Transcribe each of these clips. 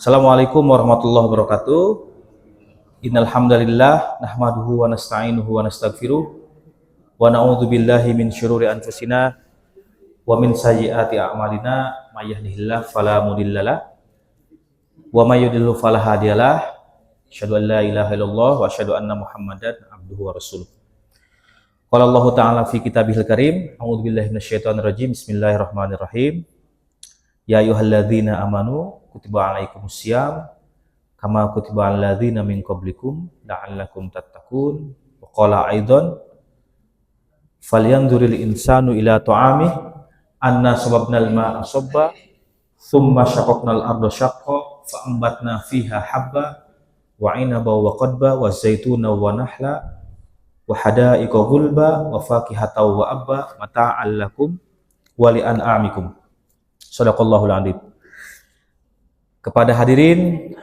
Assalamualaikum warahmatullahi wabarakatuh. Innal hamdalillah nahmaduhu wa nasta'inuhu wa nastaghfiruh wa na'udzu billahi min syururi anfusina wa min sayyiati a'malina may yahdihillahu fala mudhillalah wa may yudhlil fala hadiyalah. Asyhadu an la ilaha illallah wa asyhadu anna Muhammadan abduhu wa rasuluh. Qala Allah Ta'ala fi kitabihil karim, a'udzu billahi minasyaitonir rajim. Bismillahirrahmanirrahim. Ya ayyuhalladzina amanu kutiba alaikumusiyam kama kutiba alal ladzina min qablikum la'allakum tattaqun. Wa qala aidan falyanzuril insanu ila ta'amih anna sababnal ma'a sabba thumma syaqaqnal arda syaqqa fa ambatna fiha habba wa 'inaba wa qadba wa zaituna wa nahla wa hadaiqa ghulba wa fakihatan wa abba mata'al lakum wa li an'amikum. Shadaqallahul adzim. Kepada hadirin,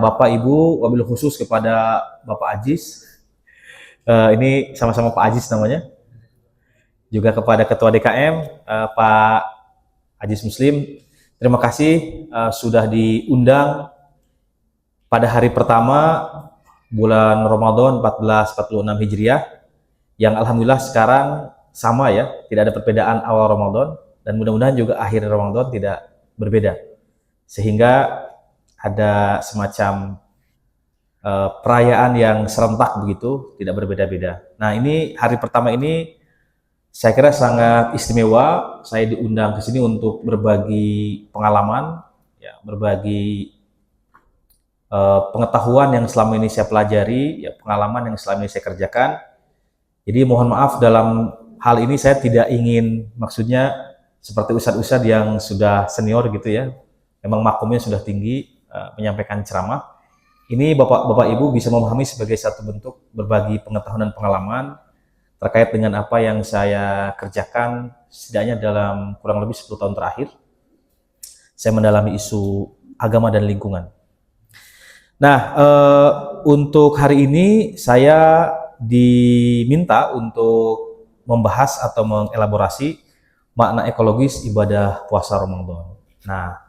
Bapak Ibu, wabil khusus kepada Bapak Aziz, ini sama-sama Pak Aziz namanya, juga kepada Ketua DKM, Pak Aziz Muslim, terima kasih sudah diundang pada hari pertama bulan Ramadan 1446 Hijriah, yang alhamdulillah sekarang sama ya, tidak ada perbedaan awal Ramadan, dan mudah-mudahan juga akhir Ramadan tidak berbeda. Sehingga ada semacam perayaan yang serentak begitu, tidak berbeda-beda. Nah, ini hari pertama ini saya kira sangat istimewa. Saya diundang ke sini untuk berbagi pengalaman, ya, berbagi pengetahuan yang selama ini saya pelajari, ya, pengalaman yang selama ini saya kerjakan. Jadi mohon maaf dalam hal ini saya tidak ingin, maksudnya seperti ustadz-ustadz yang sudah senior gitu ya, memang makomnya sudah tinggi, menyampaikan ceramah. Ini Bapak Ibu bisa memahami sebagai satu bentuk berbagi pengetahuan dan pengalaman terkait dengan apa yang saya kerjakan setidaknya dalam kurang lebih 10 tahun terakhir. Saya mendalami isu agama dan lingkungan. Nah, untuk hari ini saya diminta untuk membahas atau mengelaborasi makna ekologis ibadah puasa Ramadan. Nah,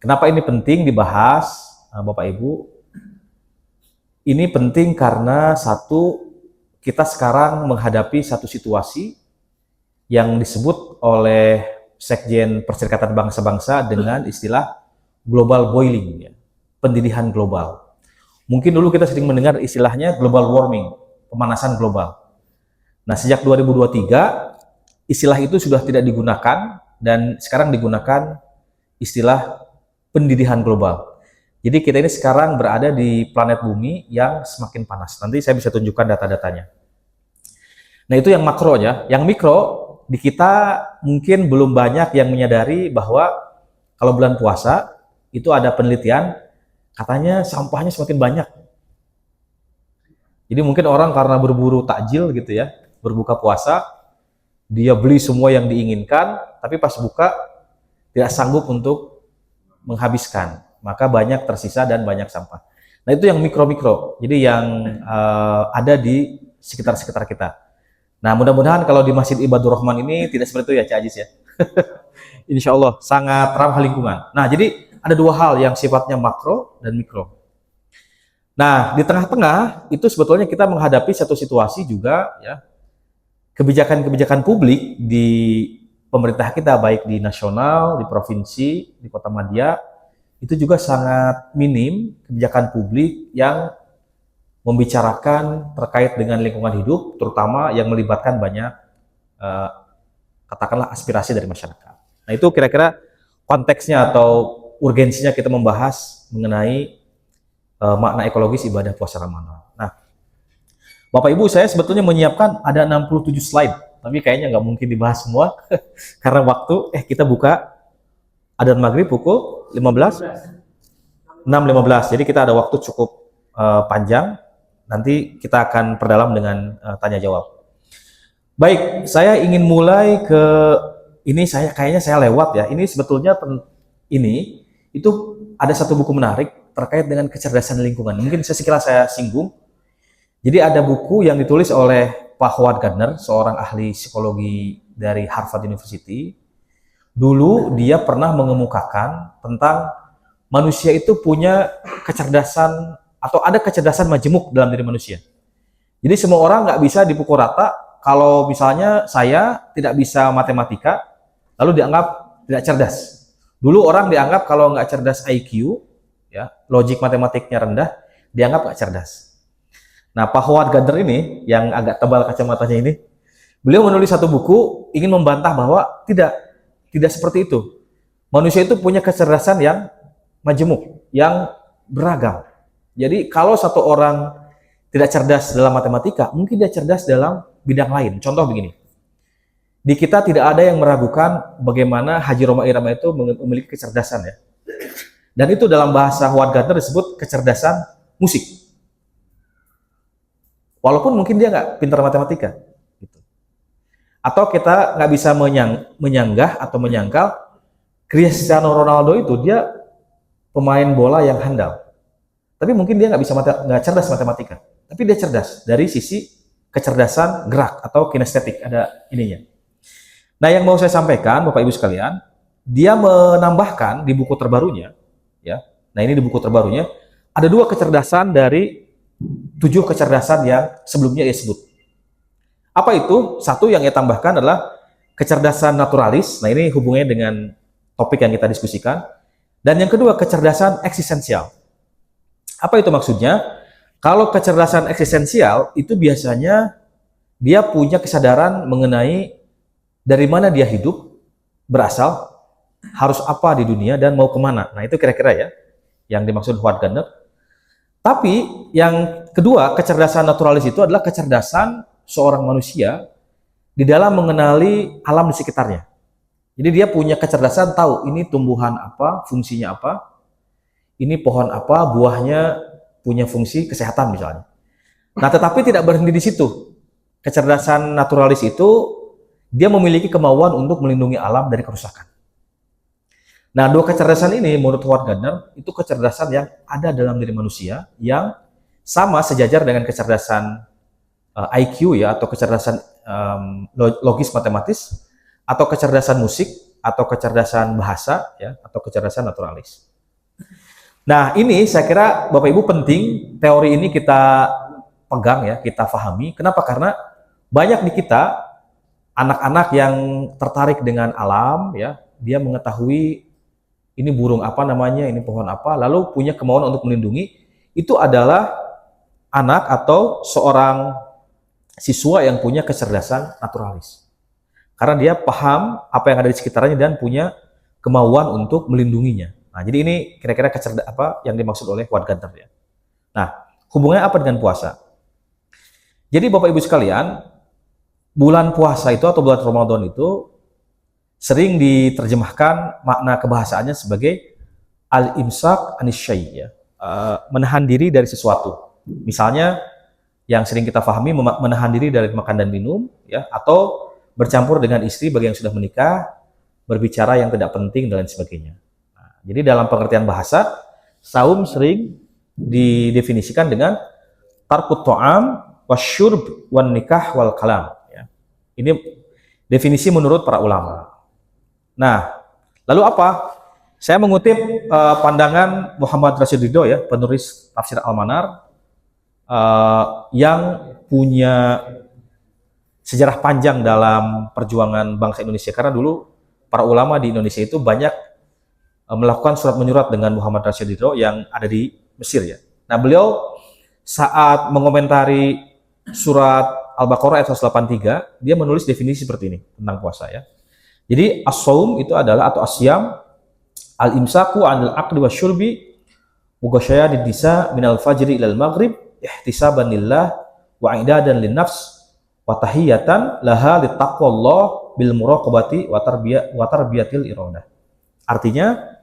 kenapa ini penting dibahas, Bapak Ibu? Ini penting karena satu, kita sekarang menghadapi satu situasi yang disebut oleh Sekjen Perserikatan Bangsa-Bangsa dengan istilah global boiling, ya, pendidihan global. Mungkin dulu kita sering mendengar istilahnya global warming, pemanasan global. Nah, sejak 2023 istilah itu sudah tidak digunakan dan sekarang digunakan istilah pendidihan global. Jadi kita ini sekarang berada di planet bumi yang semakin panas. Nanti saya bisa tunjukkan data-datanya. Nah, itu yang makro ya. Yang mikro, di kita mungkin belum banyak yang menyadari bahwa kalau bulan puasa itu ada penelitian, katanya sampahnya semakin banyak. Jadi mungkin orang karena berburu takjil gitu ya, berbuka puasa, dia beli semua yang diinginkan, tapi pas buka tidak sanggup untuk menghabiskan, maka banyak tersisa dan banyak sampah. Nah, itu yang mikro-mikro, jadi yang ada di sekitar-sekitar kita. Nah, mudah-mudahan kalau di Masjid Ibadur Rahman ini tidak seperti itu ya, Cak Aziz ya. Insya Allah sangat ramah lingkungan. Nah, jadi ada dua hal yang sifatnya makro dan mikro. Nah, di tengah-tengah itu sebetulnya kita menghadapi satu situasi juga ya, kebijakan-kebijakan publik di pemerintah kita, baik di nasional, di provinsi, di Kota Madia, itu juga sangat minim kebijakan publik yang membicarakan terkait dengan lingkungan hidup, terutama yang melibatkan banyak, katakanlah, aspirasi dari masyarakat. Nah, itu kira-kira konteksnya atau urgensinya kita membahas mengenai makna ekologis ibadah puasa Ramadan. Nah, Bapak Ibu, saya sebetulnya menyiapkan ada 67 slide, tapi kayaknya nggak mungkin dibahas semua karena waktu. Kita buka adzan maghrib pukul 6.15, jadi kita ada waktu cukup panjang. Nanti kita akan perdalam dengan tanya jawab. Baik, saya ingin mulai ke ini. Kayaknya saya lewat ya. Ini sebetulnya ini itu ada satu buku menarik terkait dengan kecerdasan lingkungan. Mungkin sesekali saya singgung. Jadi ada buku yang ditulis oleh Pak Howard Gardner, seorang ahli psikologi dari Harvard University. Dulu dia pernah mengemukakan tentang manusia itu punya kecerdasan atau ada kecerdasan majemuk dalam diri manusia. Jadi semua orang nggak bisa dipukul rata. Kalau misalnya saya tidak bisa matematika, lalu dianggap tidak cerdas. Dulu orang dianggap kalau nggak cerdas IQ, ya, logik matematiknya rendah, dianggap nggak cerdas. Nah, Pak Howard Gardner ini, yang agak tebal kacamatanya ini, beliau menulis satu buku ingin membantah bahwa tidak seperti itu. Manusia itu punya kecerdasan yang majemuk, yang beragam. Jadi kalau satu orang tidak cerdas dalam matematika, mungkin dia cerdas dalam bidang lain. Contoh begini, di kita tidak ada yang meragukan bagaimana Haji Roma Irama itu memiliki kecerdasan, ya. Dan itu dalam bahasa Howard Gardner disebut kecerdasan musik. Walaupun mungkin dia nggak pintar matematika. Gitu. Atau kita nggak bisa menyanggah atau menyangkal Cristiano Ronaldo itu dia pemain bola yang handal. Tapi mungkin dia nggak cerdas matematika. Tapi dia cerdas dari sisi kecerdasan gerak atau kinestetik, ada ininya. Nah, yang mau saya sampaikan Bapak Ibu sekalian, dia menambahkan di buku terbarunya, ya. Nah, ini di buku terbarunya ada 2 kecerdasan dari 7 kecerdasan yang sebelumnya ia sebut. Apa itu? Satu yang ia tambahkan adalah kecerdasan naturalis. Nah, ini hubungannya dengan topik yang kita diskusikan. Dan yang kedua, kecerdasan eksistensial. Apa itu maksudnya? Kalau kecerdasan eksistensial itu biasanya dia punya kesadaran mengenai dari mana dia hidup, berasal, harus apa di dunia, dan mau kemana. Nah, itu kira-kira ya yang dimaksud Howard Gardner. Tapi yang kedua, kecerdasan naturalis itu adalah kecerdasan seorang manusia di dalam mengenali alam di sekitarnya. Jadi dia punya kecerdasan tahu ini tumbuhan apa, fungsinya apa, ini pohon apa, buahnya punya fungsi kesehatan misalnya. Nah, tetapi tidak berhenti di situ. Kecerdasan naturalis itu dia memiliki kemauan untuk melindungi alam dari kerusakan. Nah, 2 kecerdasan ini menurut Howard Gardner itu kecerdasan yang ada dalam diri manusia yang sama sejajar dengan kecerdasan IQ, ya, atau kecerdasan logis matematis, atau kecerdasan musik, atau kecerdasan bahasa, ya, atau kecerdasan naturalis. Nah, ini saya kira Bapak Ibu penting teori ini kita pegang, ya, kita pahami. Kenapa? Karena banyak di kita anak-anak yang tertarik dengan alam, ya, dia mengetahui ini burung apa namanya, ini pohon apa, lalu punya kemauan untuk melindungi. Itu adalah anak atau seorang siswa yang punya kecerdasan naturalis. Karena dia paham apa yang ada di sekitarnya dan punya kemauan untuk melindunginya. Nah, jadi ini kira-kira apa yang dimaksud oleh Howard Gardner, ya. Nah, hubungannya apa dengan puasa? Jadi Bapak Ibu sekalian, bulan puasa itu atau bulan Ramadan itu sering diterjemahkan makna kebahasaannya sebagai al-imsak anis syai', ya. Menahan diri dari sesuatu. Misalnya yang sering kita pahami menahan diri dari makan dan minum, ya, atau bercampur dengan istri bagi yang sudah menikah, berbicara yang tidak penting dan lain sebagainya. Jadi dalam pengertian bahasa, saum sering didefinisikan dengan tarkut ta'am wasyurb wan nikah wal kalam, ya. Ini definisi menurut para ulama. Nah, lalu apa? Saya mengutip pandangan Muhammad Rashid Ridho, ya, penulis tafsir Al-Manar, yang punya sejarah panjang dalam perjuangan bangsa Indonesia. Karena dulu para ulama di Indonesia itu banyak melakukan surat menyurat dengan Muhammad Rashid Ridho yang ada di Mesir, ya. Nah, beliau saat mengomentari surat Al-Baqarah ayat 183, dia menulis definisi seperti ini tentang puasa, ya. Jadi as-shaum itu adalah atau asyam al-imsaku 'anil aqli wasyurbi mughashayadid nisa minal fajri ilal maghrib ihtisaban lillah wa i'dadan linnafs wa tahiyatan laha littaqwallah bil muraqabati wa tarbiyatil iradah. Artinya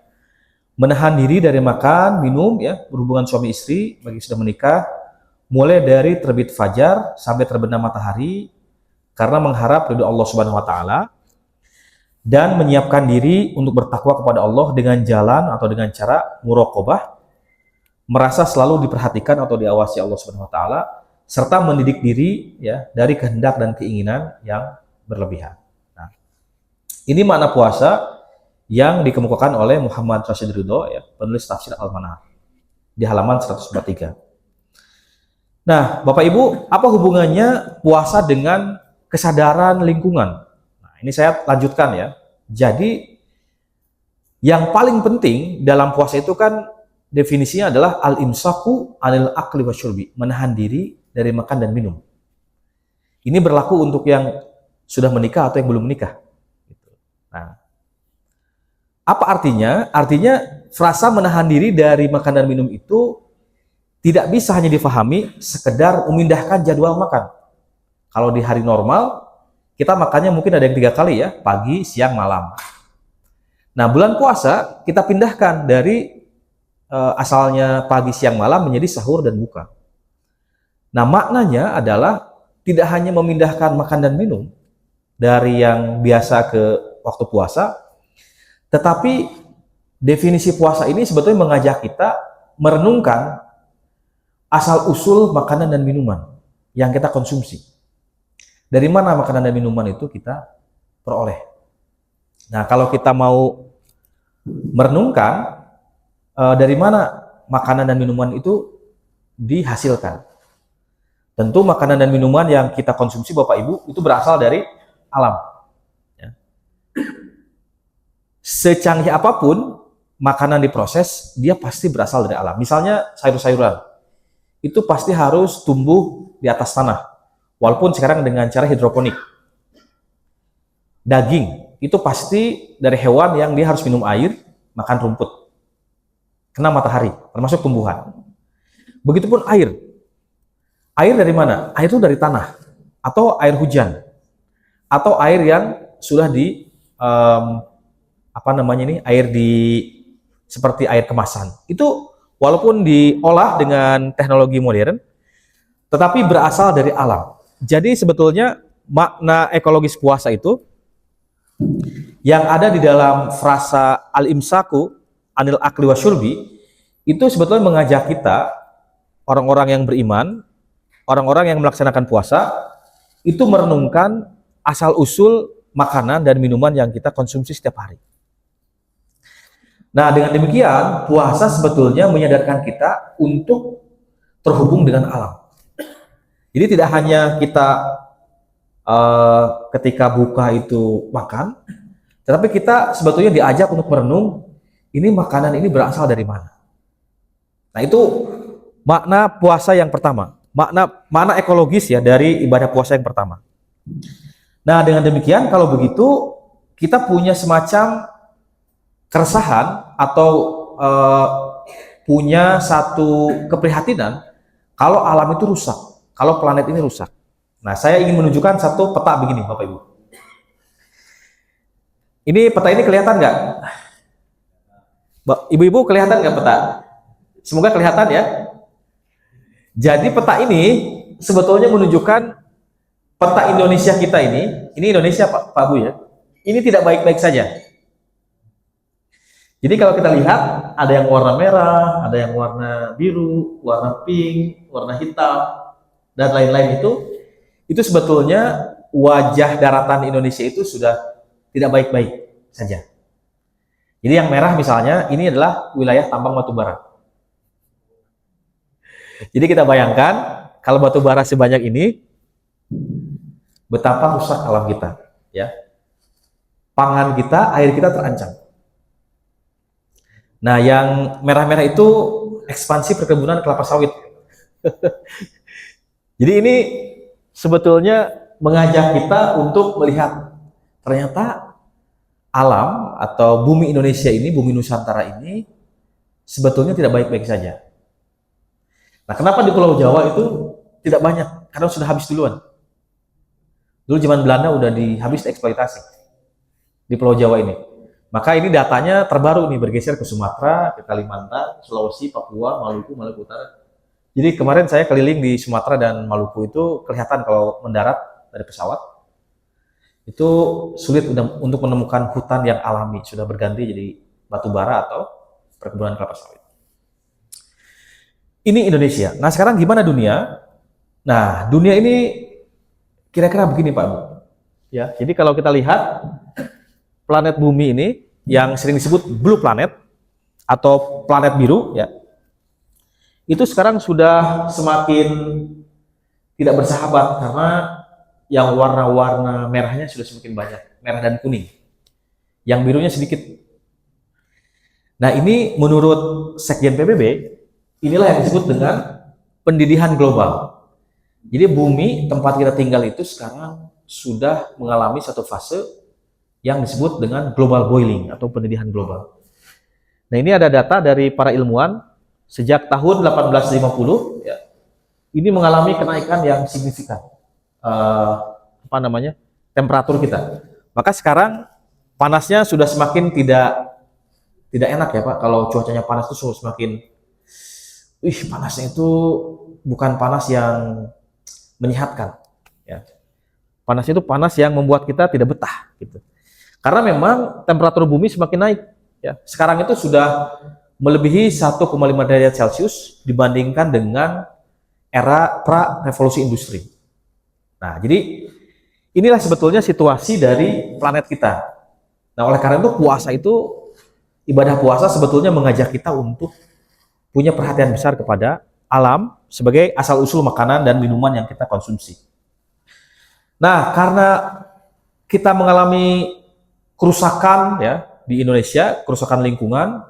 menahan diri dari makan, minum, ya, berhubungan suami istri bagi sudah menikah, mulai dari terbit fajar sampai terbenam matahari, karena mengharap ridho Allah Subhanahu wa taala dan menyiapkan diri untuk bertakwa kepada Allah dengan jalan atau dengan cara muraqabah, merasa selalu diperhatikan atau diawasi Allah Subhanahu wa taala, serta mendidik diri, ya, dari kehendak dan keinginan yang berlebihan. Nah, ini makna puasa yang dikemukakan oleh Muhammad Rashid Ridho, ya, penulis tafsir Al-Manar, di halaman 143. Nah, Bapak Ibu, apa hubungannya puasa dengan kesadaran lingkungan? Nah, ini saya lanjutkan ya. Jadi, yang paling penting dalam puasa itu kan definisinya adalah al-imsaku anil akli wasyurbi, menahan diri dari makan dan minum. Ini berlaku untuk yang sudah menikah atau yang belum menikah. Nah, apa artinya? Artinya frasa menahan diri dari makan dan minum itu tidak bisa hanya difahami sekedar memindahkan jadwal makan. Kalau di hari normal, kita makannya mungkin ada yang 3 kali ya, pagi, siang, malam. Nah, bulan puasa kita pindahkan dari asalnya pagi, siang, malam menjadi sahur dan buka. Nah, maknanya adalah tidak hanya memindahkan makan dan minum dari yang biasa ke waktu puasa, tetapi definisi puasa ini sebetulnya mengajak kita merenungkan asal-usul makanan dan minuman yang kita konsumsi. Dari mana makanan dan minuman itu kita peroleh. Nah, kalau kita mau merenungkan dari mana makanan dan minuman itu dihasilkan. Tentu makanan dan minuman yang kita konsumsi Bapak Ibu itu berasal dari alam. Ya. Secanggih apapun makanan diproses, dia pasti berasal dari alam. Misalnya sayur-sayuran, itu pasti harus tumbuh di atas tanah, walaupun sekarang dengan cara hidroponik. Daging, itu pasti dari hewan yang dia harus minum air, makan rumput, kena matahari, termasuk tumbuhan. Begitupun air. Air dari mana? Air itu dari tanah, atau air hujan, atau air yang sudah di air di seperti air kemasan. Itu walaupun diolah dengan teknologi modern, tetapi berasal dari alam. Jadi sebetulnya makna ekologis puasa itu yang ada di dalam frasa al-imsaku anil akli wasyurbi itu sebetulnya mengajak kita, orang-orang yang beriman, orang-orang yang melaksanakan puasa, itu merenungkan asal-usul makanan dan minuman yang kita konsumsi setiap hari. Nah, dengan demikian, puasa sebetulnya menyadarkan kita untuk terhubung dengan alam. Jadi tidak hanya kita ketika buka itu makan, tetapi kita sebetulnya diajak untuk merenung, ini makanan ini berasal dari mana. Nah, itu makna puasa yang pertama, makna ekologis ya dari ibadah puasa yang pertama. Nah, dengan demikian kalau begitu kita punya semacam keresahan atau punya satu keprihatinan kalau alam itu rusak, kalau planet ini rusak. Nah, saya ingin menunjukkan satu peta begini, Bapak Ibu. Ini peta ini kelihatan nggak? Ibu-ibu kelihatan nggak peta? Semoga kelihatan ya. Jadi peta ini sebetulnya menunjukkan peta Indonesia kita ini Indonesia Pak Bu ya. Ini tidak baik-baik saja. Jadi kalau kita lihat ada yang warna merah, ada yang warna biru, warna pink, warna hitam, dan lain-lain itu sebetulnya wajah daratan Indonesia itu sudah tidak baik-baik saja. Jadi yang merah misalnya ini adalah wilayah tambang batu bara. Jadi kita bayangkan kalau batu bara sebanyak ini, betapa rusak alam kita, ya. Pangan kita, air kita terancam. Nah, yang merah-merah itu ekspansi perkebunan kelapa sawit. Jadi ini sebetulnya mengajak kita untuk melihat ternyata alam atau bumi Indonesia ini, bumi Nusantara ini sebetulnya tidak baik-baik saja. Nah, kenapa di Pulau Jawa itu tidak banyak? Karena sudah habis duluan. Dulu zaman Belanda udah habis eksploitasi di Pulau Jawa ini. Maka ini datanya terbaru nih, bergeser ke Sumatera, ke Kalimantan, Sulawesi, Papua, Maluku Utara. Jadi kemarin saya keliling di Sumatera dan Maluku itu kelihatan kalau mendarat dari pesawat itu sulit untuk menemukan hutan yang alami, sudah berganti jadi batu bara atau perkebunan kelapa sawit. Ini Indonesia. Nah, sekarang gimana dunia? Nah, dunia ini kira-kira begini Pak Bu. Ya, jadi kalau kita lihat planet bumi ini yang sering disebut blue planet atau planet biru ya, itu sekarang sudah semakin tidak bersahabat karena yang warna-warna merahnya sudah semakin banyak, merah dan kuning. Yang birunya sedikit. Nah, ini menurut Sekjen PBB, inilah yang disebut dengan pendidihan global. Jadi bumi tempat kita tinggal itu sekarang sudah mengalami satu fase yang disebut dengan global boiling atau pendidihan global. Nah, ini ada data dari para ilmuwan sejak tahun 1850 ya, ini mengalami kenaikan yang signifikan temperatur kita. Maka sekarang panasnya sudah semakin tidak enak ya Pak. Kalau cuacanya panas itu semakin panasnya itu bukan panas yang menyehatkan ya. Panasnya itu panas yang membuat kita tidak betah gitu. Karena memang temperatur bumi semakin naik ya. Sekarang itu sudah melebihi 1,5 derajat Celcius dibandingkan dengan era pra-revolusi industri. Nah, jadi inilah sebetulnya situasi dari planet kita. Nah, oleh karena itu puasa itu, ibadah puasa sebetulnya mengajak kita untuk punya perhatian besar kepada alam sebagai asal-usul makanan dan minuman yang kita konsumsi. Nah, karena kita mengalami kerusakan ya di Indonesia, kerusakan lingkungan,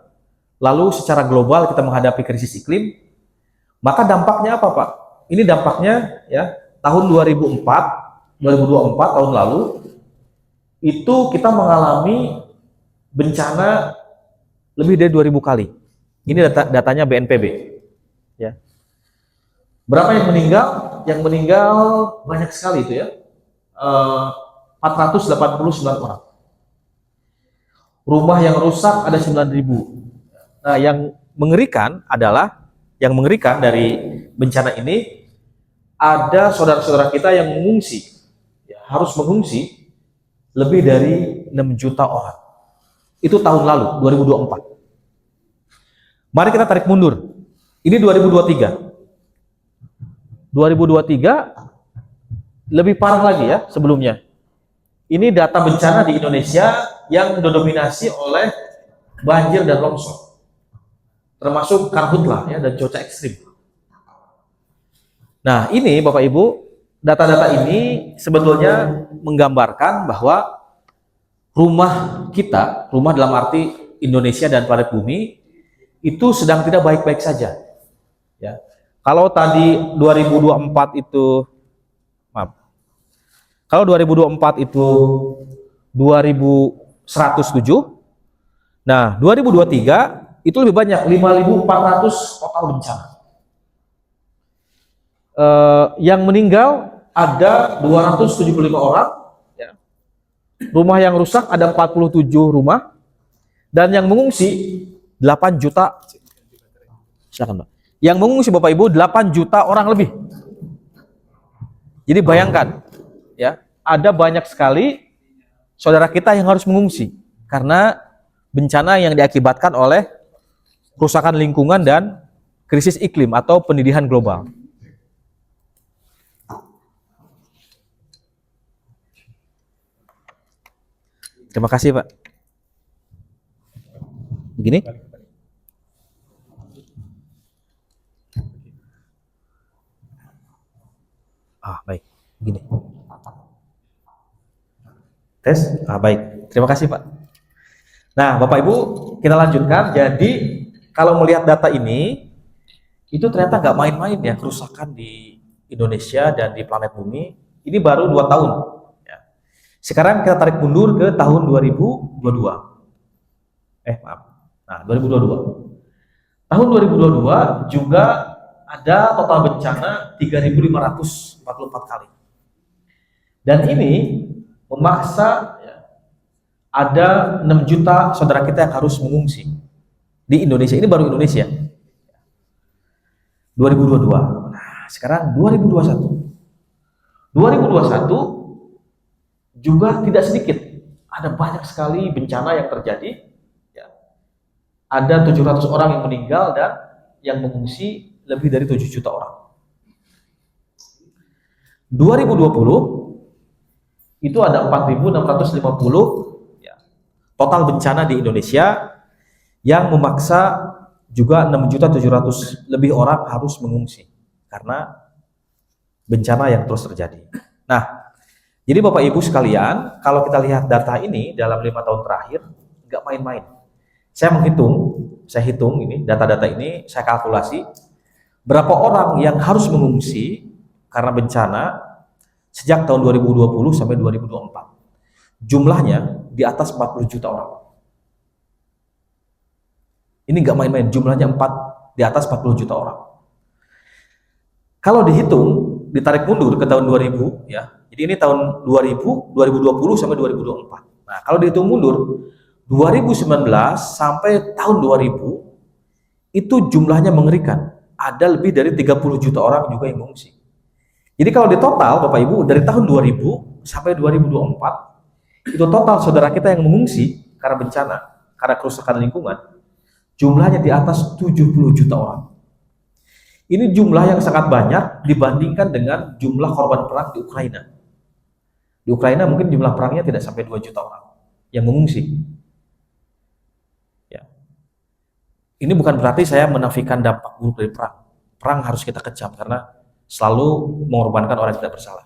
lalu secara global kita menghadapi krisis iklim, maka dampaknya apa Pak? Ini dampaknya ya, tahun 2024 tahun lalu itu kita mengalami bencana lebih dari 2.000 kali. Ini datanya BNPB. Ya. Berapa yang meninggal? Yang meninggal banyak sekali itu ya. 489 orang. Rumah yang rusak ada 9.000. Nah, yang mengerikan dari bencana ini, ada saudara-saudara kita yang mengungsi, ya, harus mengungsi lebih dari 6 juta orang. Itu tahun lalu, 2024. Mari kita tarik mundur. Ini 2023. 2023 lebih parah lagi ya sebelumnya. Ini data bencana di Indonesia yang didominasi oleh banjir dan longsor, termasuk karhutlah ya, dan cuaca ekstrim. Nah, ini Bapak Ibu, data-data ini sebetulnya menggambarkan bahwa rumah kita, rumah dalam arti Indonesia dan planet bumi, itu sedang tidak baik-baik saja. Ya. Kalau tadi 2024 itu, kalau 2024 itu 2107, nah 2023 itu lebih banyak, 5.400 total bencana. Yang meninggal ada 275 orang, ya. Rumah yang rusak ada 47 rumah, dan yang mengungsi 8 juta. Silakan Pak. Yang mengungsi Bapak Ibu 8 juta orang lebih. Jadi bayangkan, ya, ada banyak sekali saudara kita yang harus mengungsi karena bencana yang diakibatkan oleh kerusakan lingkungan dan krisis iklim atau pendidihan global. Terima kasih Pak. Begini? Baik. Begini. Tes? Baik. Terima kasih Pak. Nah, Bapak Ibu, kita lanjutkan. Jadi, kalau melihat data ini, itu ternyata nggak main-main ya kerusakan di Indonesia dan di planet bumi. Ini baru 2 tahun. Ya. Sekarang kita tarik mundur ke tahun 2022. Nah, 2022. Tahun 2022 juga ada total bencana 3.544 kali. Dan ini memaksa ya, ada 6 juta saudara kita yang harus mengungsi di Indonesia. Ini baru Indonesia. 2022. Nah, sekarang 2021. 2021 juga tidak sedikit. Ada banyak sekali bencana yang terjadi. Ya. Ada 700 orang yang meninggal dan yang mengungsi lebih dari 7 juta orang. 2020 itu ada 4.650 ya, total bencana di Indonesia yang memaksa juga 6.700.000 lebih orang harus mengungsi karena bencana yang terus terjadi. Nah, jadi Bapak Ibu sekalian, kalau kita lihat data ini dalam 5 tahun terakhir, nggak main-main. Saya hitung ini, data-data ini, saya kalkulasi, berapa orang yang harus mengungsi karena bencana sejak tahun 2020 sampai 2024. Jumlahnya di atas 40 juta orang. Ini nggak main-main, jumlahnya di atas 40 juta orang. Kalau dihitung, ditarik mundur ke tahun 2000, ya. Jadi ini tahun 2020 sampai 2024. Nah, kalau dihitung mundur, 2019 sampai tahun 2000, itu jumlahnya mengerikan. Ada lebih dari 30 juta orang juga yang mengungsi. Jadi kalau di total, Bapak Ibu, dari tahun 2000 sampai 2024, itu total saudara kita yang mengungsi karena bencana, karena kerusakan lingkungan, jumlahnya di atas 70 juta orang. Ini jumlah yang sangat banyak dibandingkan dengan jumlah korban perang di Ukraina. Di Ukraina mungkin jumlah perangnya tidak sampai 2 juta orang yang mengungsi. Ya. Ini bukan berarti saya menafikan dampak buruk dari perang. Perang harus kita kecam karena selalu mengorbankan orang yang tidak bersalah.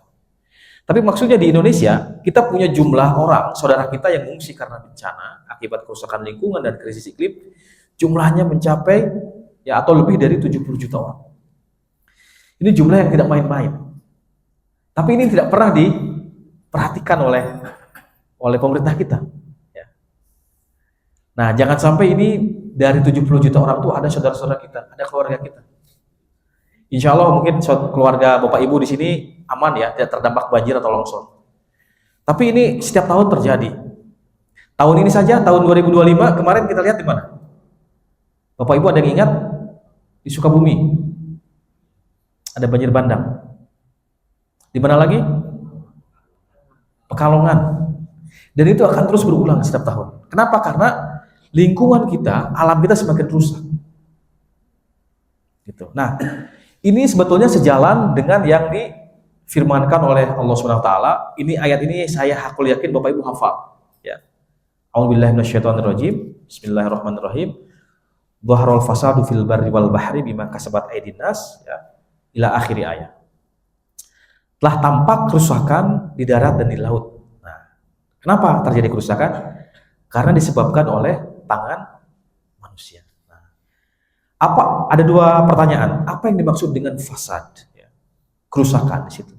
Tapi maksudnya di Indonesia, kita punya jumlah orang, saudara kita yang mengungsi karena bencana, akibat kerusakan lingkungan dan krisis iklim, jumlahnya mencapai ya atau lebih dari 70 juta orang. Ini jumlah yang tidak main-main. Tapi ini tidak pernah diperhatikan oleh pemerintah kita. Ya. Nah, jangan sampai ini dari 70 juta orang itu ada saudara-saudara kita, ada keluarga kita. Insya Allah mungkin keluarga Bapak Ibu di sini aman ya, tidak terdampak banjir atau longsor. Tapi ini setiap tahun terjadi. Tahun ini saja, tahun 2025, kemarin kita lihat di mana? Bapak Ibu ada yang ingat? Di Sukabumi. Ada banjir bandang. Di mana lagi? Pekalongan. Dan itu akan terus berulang setiap tahun. Kenapa? Karena lingkungan kita, alam kita semakin rusak. Gitu. Nah, ini sebetulnya sejalan dengan yang difirmankan oleh Allah Subhanahu wa taala. Ini ayat ini saya hakul yakin Bapak Ibu hafal, ya. A'udzubillahi minasyaitonirrajim. Bismillahirrahmanirrahim. Dhaharal fasadu fil barri wal bahri bima kasabat aydin nas, ya. Ila akhiri ayat. Telah tampak kerusakan di darat dan di laut. Nah, kenapa terjadi kerusakan? Karena disebabkan oleh tangan manusia. Ada dua pertanyaan. Apa yang dimaksud dengan fasad? Ya, kerusakan di situ.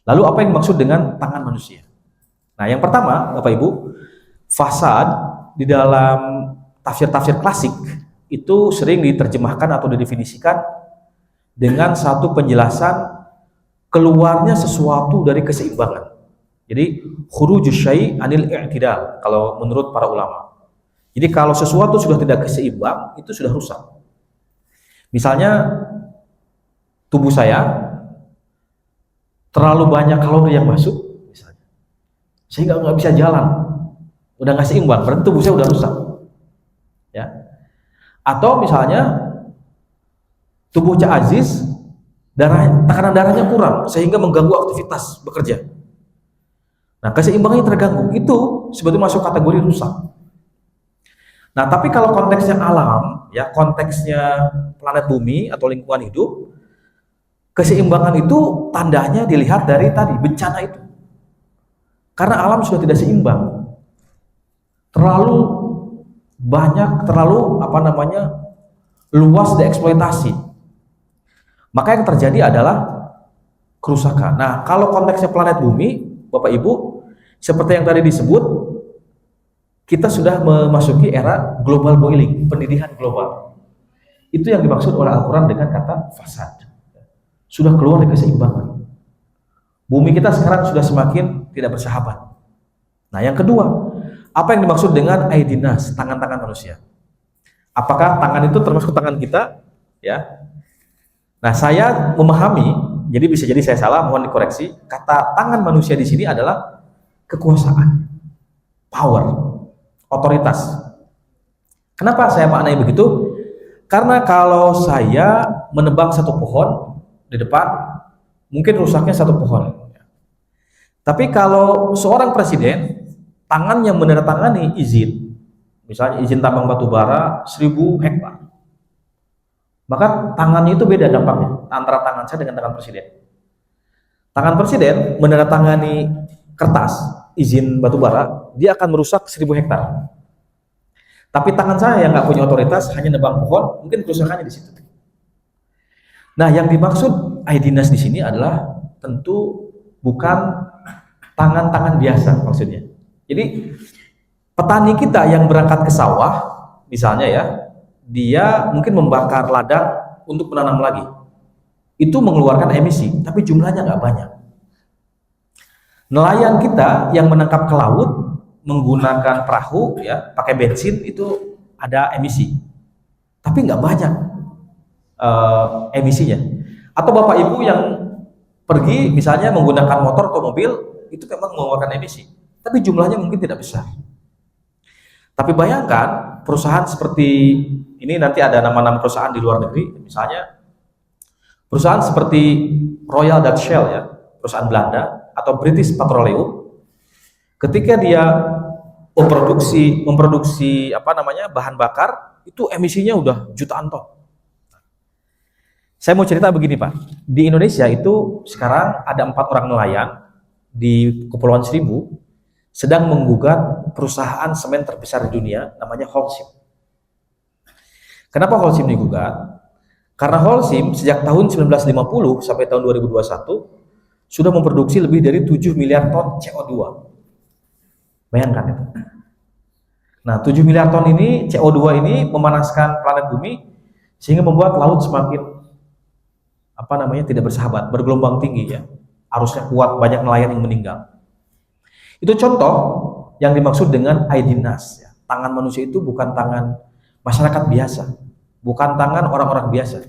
Lalu apa yang dimaksud dengan tangan manusia? Nah, yang pertama, Bapak Ibu, fasad di dalam tafsir-tafsir klasik itu sering diterjemahkan atau didefinisikan dengan satu penjelasan keluarnya sesuatu dari keseimbangan. Jadi, khurujus syai' anil i'tidal kalau menurut para ulama. Jadi kalau sesuatu sudah tidak keseimbang, itu sudah rusak. Misalnya tubuh saya terlalu banyak kalori yang masuk, misalnya, sehingga nggak bisa jalan, udah nggak seimbang, berarti tubuh saya udah rusak, ya. Atau misalnya tubuh Cak Aziz, tekanan darahnya kurang, sehingga mengganggu aktivitas bekerja. Nah, keseimbangannya terganggu, itu sebetulnya masuk kategori rusak. Nah, tapi kalau konteksnya alam, ya konteksnya planet bumi atau lingkungan hidup, keseimbangan itu tandanya dilihat dari tadi bencana itu. Karena alam sudah tidak seimbang, terlalu banyak, terlalu luas dieksploitasi. Maka yang terjadi adalah kerusakan. Nah, kalau konteksnya planet bumi, Bapak Ibu, seperti yang tadi disebut, kita sudah memasuki era global boiling, pendidikan global. Itu yang dimaksud oleh Al-Quran dengan kata fasad. Sudah keluar dari keseimbangan. Bumi kita sekarang sudah semakin tidak bersahabat. Nah, yang kedua, apa yang dimaksud dengan aidinas, tangan-tangan manusia? Apakah tangan itu termasuk tangan kita? Ya. Nah, saya memahami, jadi bisa jadi saya salah, mohon dikoreksi. Kata tangan manusia di sini adalah kekuasaan, power, otoritas. Kenapa saya maknai begitu? Karena kalau saya menebang satu pohon di depan, mungkin rusaknya satu pohon. Tapi kalau seorang presiden tangan yang menandatangani izin, misalnya izin tambang batu bara 1000 hektar, maka tangannya itu beda dampaknya antara tangan saya dengan tangan presiden. Tangan presiden menandatangani kertas izin batu bara, dia akan merusak 1000 hektar. Tapi tangan saya yang nggak punya otoritas, hanya nebang pohon, mungkin kerusakannya di situ. Nah, yang dimaksud Aidinas di sini adalah tentu bukan tangan-tangan biasa maksudnya. Jadi petani kita yang berangkat ke sawah, misalnya ya, dia mungkin membakar ladang untuk menanam lagi. Itu mengeluarkan emisi, tapi jumlahnya nggak banyak. Nelayan kita yang menangkap ke laut menggunakan perahu, ya, pakai bensin itu ada emisi, tapi nggak banyak emisinya. Atau bapak ibu yang pergi misalnya menggunakan motor atau mobil, itu memang mengeluarkan emisi, tapi jumlahnya mungkin tidak besar. Tapi bayangkan perusahaan seperti ini, nanti ada nama-nama perusahaan di luar negeri, misalnya perusahaan seperti Royal Dutch Shell, ya, perusahaan Belanda, atau British Petroleum, ketika dia memproduksi bahan bakar, itu emisinya udah jutaan ton. Saya mau cerita begini Pak, di Indonesia itu sekarang ada 4 orang nelayan di Kepulauan Seribu sedang menggugat perusahaan semen terbesar di dunia, namanya Holcim. Kenapa Holcim digugat? Karena Holcim sejak tahun 1950 sampai tahun 2021 sudah memproduksi lebih dari 7 miliar ton CO2. Bayangkan itu. Nah, 7 miliar ton ini, CO2 ini memanaskan planet bumi sehingga membuat laut semakin tidak bersahabat, bergelombang tinggi, ya. Arusnya kuat, banyak nelayan yang meninggal. Itu contoh yang dimaksud dengan Aidinas, ya. Tangan manusia itu bukan tangan masyarakat biasa, bukan tangan orang-orang biasa,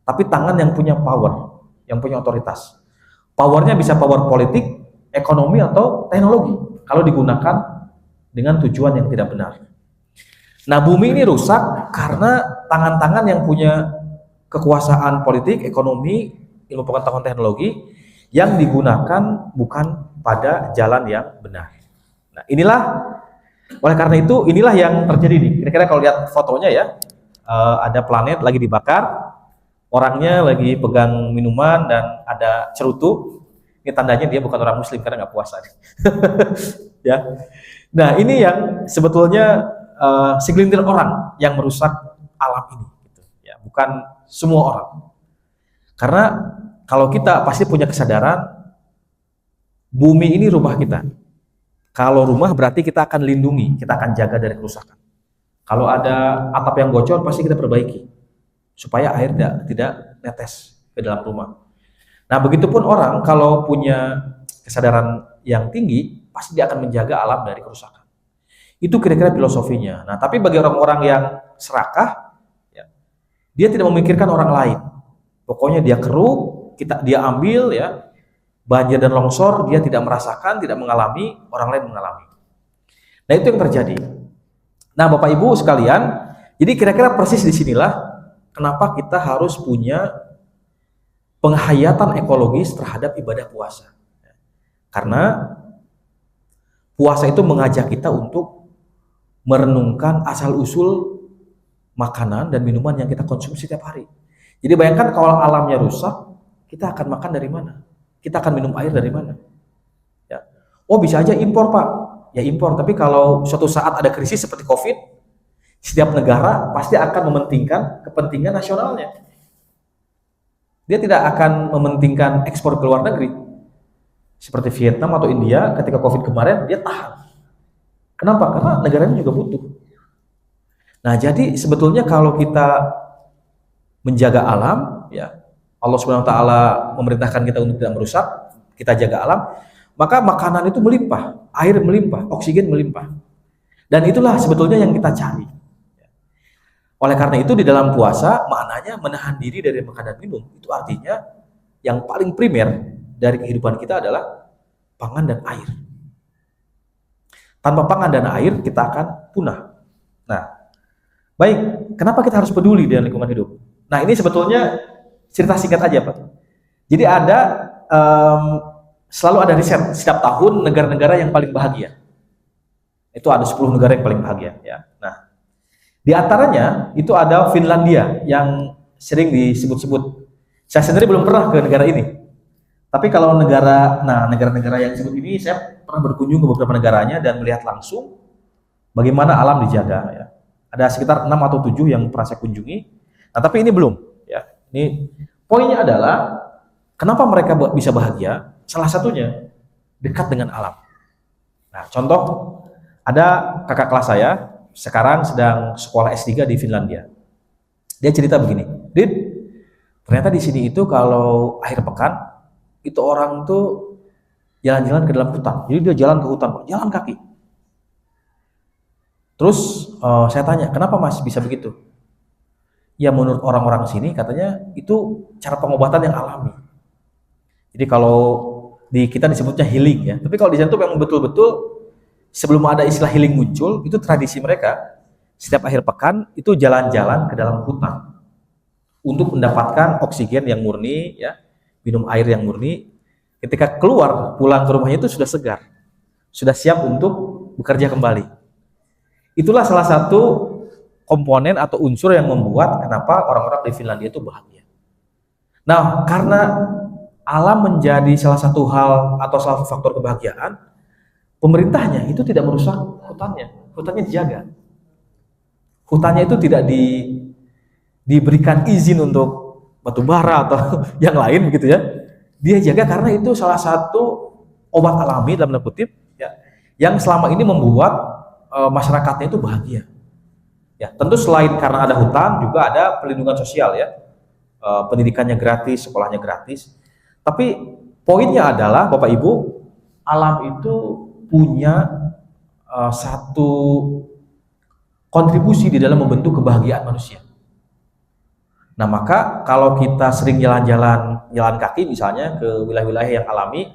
tapi tangan yang punya power, yang punya otoritas. Powernya bisa power politik, ekonomi, atau teknologi kalau digunakan dengan tujuan yang tidak benar. Nah, bumi ini rusak karena tangan-tangan yang punya kekuasaan politik, ekonomi, ilmu pengetahuan, teknologi yang digunakan bukan pada jalan yang benar. Nah, oleh karena itu inilah yang terjadi nih. Kira-kira kalau lihat fotonya, ya, ada planet lagi dibakar, orangnya lagi pegang minuman dan ada cerutu. Ini tandanya dia bukan orang Muslim karena nggak puasa. Ya. Nah, ini yang sebetulnya segelintir orang yang merusak alam ini, gitu. Ya, bukan semua orang. Karena kalau kita pasti punya kesadaran, bumi ini rumah kita. Kalau rumah berarti kita akan lindungi, kita akan jaga dari kerusakan. Kalau ada atap yang bocor, pasti kita perbaiki supaya air tidak netes ke dalam rumah. Nah, begitupun orang kalau punya kesadaran yang tinggi, pasti dia akan menjaga alam dari kerusakan. Itu kira-kira filosofinya. Nah, tapi bagi orang-orang yang serakah, ya, dia tidak memikirkan orang lain. Pokoknya dia keruh, dia ambil, ya, banjir dan longsor, dia tidak merasakan, tidak mengalami, orang lain mengalami. Nah, itu yang terjadi. Nah, Bapak Ibu sekalian, jadi kira-kira persis disinilah kenapa kita harus punya penghayatan ekologis terhadap ibadah puasa. Karena puasa itu mengajak kita untuk merenungkan asal-usul makanan dan minuman yang kita konsumsi setiap hari. Jadi bayangkan kalau alamnya rusak, kita akan makan dari mana? Kita akan minum air dari mana? Ya. Oh, bisa aja impor, Pak. Ya impor, tapi kalau suatu saat ada krisis seperti COVID, setiap negara pasti akan mementingkan kepentingan nasionalnya. Dia tidak akan mementingkan ekspor ke luar negeri. Seperti Vietnam atau India, ketika COVID kemarin, dia tahan. Kenapa? Karena negaranya juga butuh. Nah, jadi sebetulnya kalau kita menjaga alam, ya, Allah Subhanahu wa taala memerintahkan kita untuk tidak merusak, kita jaga alam, maka makanan itu melimpah, air melimpah, oksigen melimpah. Dan itulah sebetulnya yang kita cari. Oleh karena itu di dalam puasa maknanya menahan diri dari makan dan minum. Itu artinya yang paling primer dari kehidupan kita adalah pangan dan air. Tanpa pangan dan air kita akan punah. Nah, baik, kenapa kita harus peduli dengan lingkungan hidup? Nah, ini sebetulnya cerita singkat aja, Pak. Jadi selalu ada riset setiap tahun negara-negara yang paling bahagia. Itu ada 10 negara yang paling bahagia ya. Nah, di antaranya itu ada Finlandia yang sering disebut-sebut. Saya sendiri belum pernah ke negara ini. Tapi kalau negara-negara yang disebut ini saya pernah berkunjung ke beberapa negaranya dan melihat langsung bagaimana alam dijaga ya. Ada sekitar 6 atau 7 yang pernah saya kunjungi. Nah, tapi ini belum ya. Ini poinnya adalah kenapa mereka bisa bahagia? Salah satunya dekat dengan alam. Nah, contoh ada kakak kelas saya sekarang sedang sekolah S3 di Finlandia. Dia cerita begini, "Dit, ternyata di sini itu kalau akhir pekan itu orang tuh jalan-jalan ke dalam hutan. Jadi dia jalan ke hutan, jalan kaki. Terus saya tanya, kenapa Mas bisa begitu? Ya menurut orang-orang sini katanya itu cara pengobatan yang alami. Jadi kalau di kita disebutnya healing ya. Tapi kalau di sana tuh memang betul-betul sebelum ada istilah healing muncul, itu tradisi mereka setiap akhir pekan itu jalan-jalan ke dalam hutan untuk mendapatkan oksigen yang murni ya, minum air yang murni. Ketika keluar pulang ke rumahnya itu sudah segar, sudah siap untuk bekerja kembali. Itulah salah satu komponen atau unsur yang membuat kenapa orang-orang di Finlandia itu bahagia. Nah, karena alam menjadi salah satu hal atau salah satu faktor kebahagiaan, pemerintahnya itu tidak merusak hutannya dijaga. Hutannya itu tidak diberikan izin untuk batu bara atau yang lain begitu ya. Dia jaga karena itu salah satu obat alami dalam tanda kutip ya, yang selama ini membuat masyarakatnya itu bahagia. Ya, tentu selain karena ada hutan juga ada perlindungan sosial ya. Pendidikannya gratis, sekolahnya gratis. Tapi poinnya adalah Bapak Ibu, alam itu punya satu kontribusi di dalam membentuk kebahagiaan manusia. Nah, maka kalau kita sering jalan kaki misalnya ke wilayah-wilayah yang alami,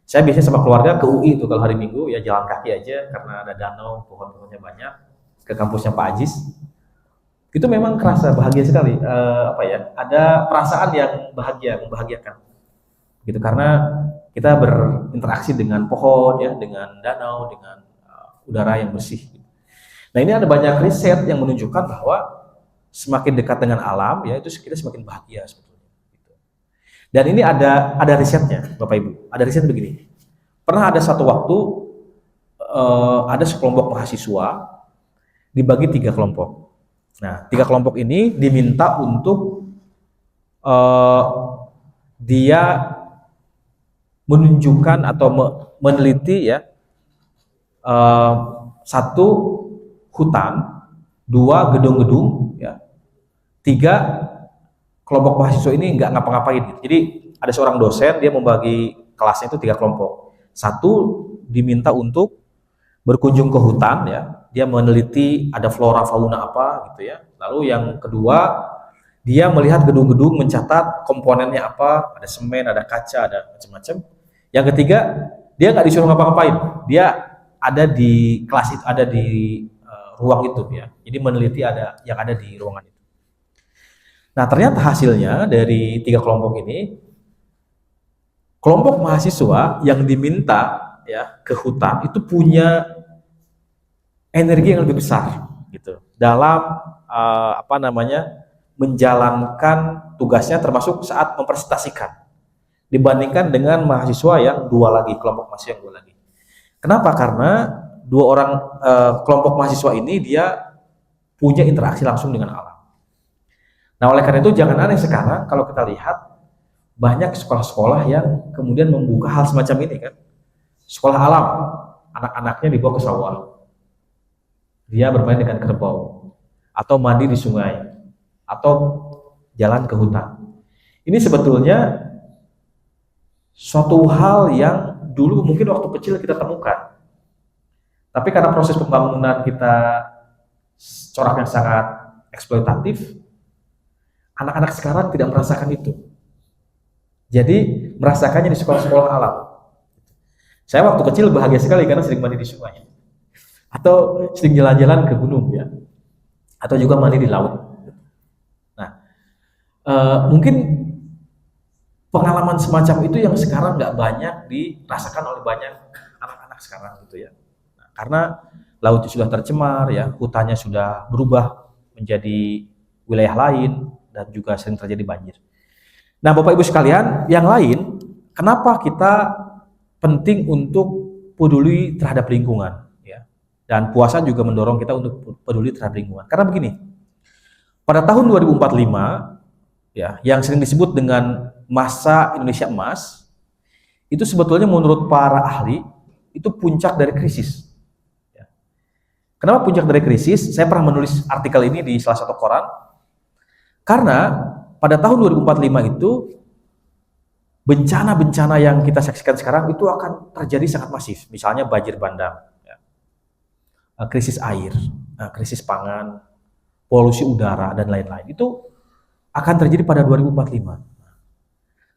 saya biasanya sama keluarga ke UI itu kalau hari Minggu ya jalan kaki aja karena ada danau, pohon-pohonnya banyak, ke kampusnya Pak Ajis. Itu memang kerasa bahagia sekali. Ada perasaan yang membahagiakan. Gitu karena kita berinteraksi dengan pohon ya, dengan danau, dengan udara yang bersih. Nah, ini ada banyak riset yang menunjukkan bahwa semakin dekat dengan alam ya itu kita semakin bahagia sebetulnya. Dan ini ada risetnya, Bapak Ibu. Ada riset begini. Pernah ada satu waktu ada sekelompok mahasiswa dibagi 3 kelompok. Nah, 3 kelompok ini diminta untuk dia menunjukkan atau meneliti ya 1 hutan, 2 gedung-gedung ya, 3 kelompok mahasiswa ini nggak ngapa-ngapain gitu. Jadi ada seorang dosen dia membagi kelasnya itu 3 kelompok. 1 diminta untuk berkunjung ke hutan ya, dia meneliti ada flora fauna apa gitu ya. Lalu yang kedua dia melihat gedung-gedung, mencatat komponennya apa, ada semen, ada kaca, ada macam-macam. Yang ketiga dia nggak disuruh ngapa-ngapain, dia ada di kelas itu, ada di ruang itu ya. Jadi meneliti yang ada di ruangan itu. Nah, ternyata hasilnya dari 3 kelompok ini, kelompok mahasiswa yang diminta ya ke hutan itu punya energi yang lebih besar gitu dalam menjalankan tugasnya termasuk saat mempresentasikan dibandingkan dengan mahasiswa yang 2 lagi, kelompok mahasiswa yang 2 lagi. Kenapa? Karena 2 orang kelompok mahasiswa ini dia punya interaksi langsung dengan alam. Nah, oleh karena itu jangan aneh sekarang kalau kita lihat banyak sekolah-sekolah yang kemudian membuka hal semacam ini kan. Sekolah alam, anak-anaknya dibawa ke sawah. Dia bermain dengan kerbau atau mandi di sungai atau jalan ke hutan. Ini sebetulnya suatu hal yang dulu mungkin waktu kecil kita temukan. Tapi karena proses pembangunan kita coraknya sangat eksploitatif, anak-anak sekarang tidak merasakan itu. Jadi merasakannya di sekolah-sekolah alam. Saya waktu kecil bahagia sekali karena sering mandi di sungai. Atau sering jalan-jalan ke gunung ya. Atau juga mandi di laut. Nah, mungkin pengalaman semacam itu yang sekarang nggak banyak dirasakan oleh banyak anak-anak sekarang gitu ya. Nah, karena laut sudah tercemar, ya, hutannya sudah berubah menjadi wilayah lain, dan juga sering terjadi banjir. Nah, Bapak Ibu sekalian, yang lain, kenapa kita penting untuk peduli terhadap lingkungan, ya? Dan puasa juga mendorong kita untuk peduli terhadap lingkungan. Karena begini, pada tahun 2045, ya, yang sering disebut dengan masa Indonesia emas, itu sebetulnya menurut para ahli itu puncak dari krisis. Kenapa puncak dari krisis? Saya pernah menulis artikel ini di salah satu koran. Karena pada tahun 2045 itu bencana-bencana yang kita saksikan sekarang itu akan terjadi sangat masif. Misalnya banjir bandang, ya, krisis air, krisis pangan, polusi udara, dan lain-lain. Itu akan terjadi pada 2045.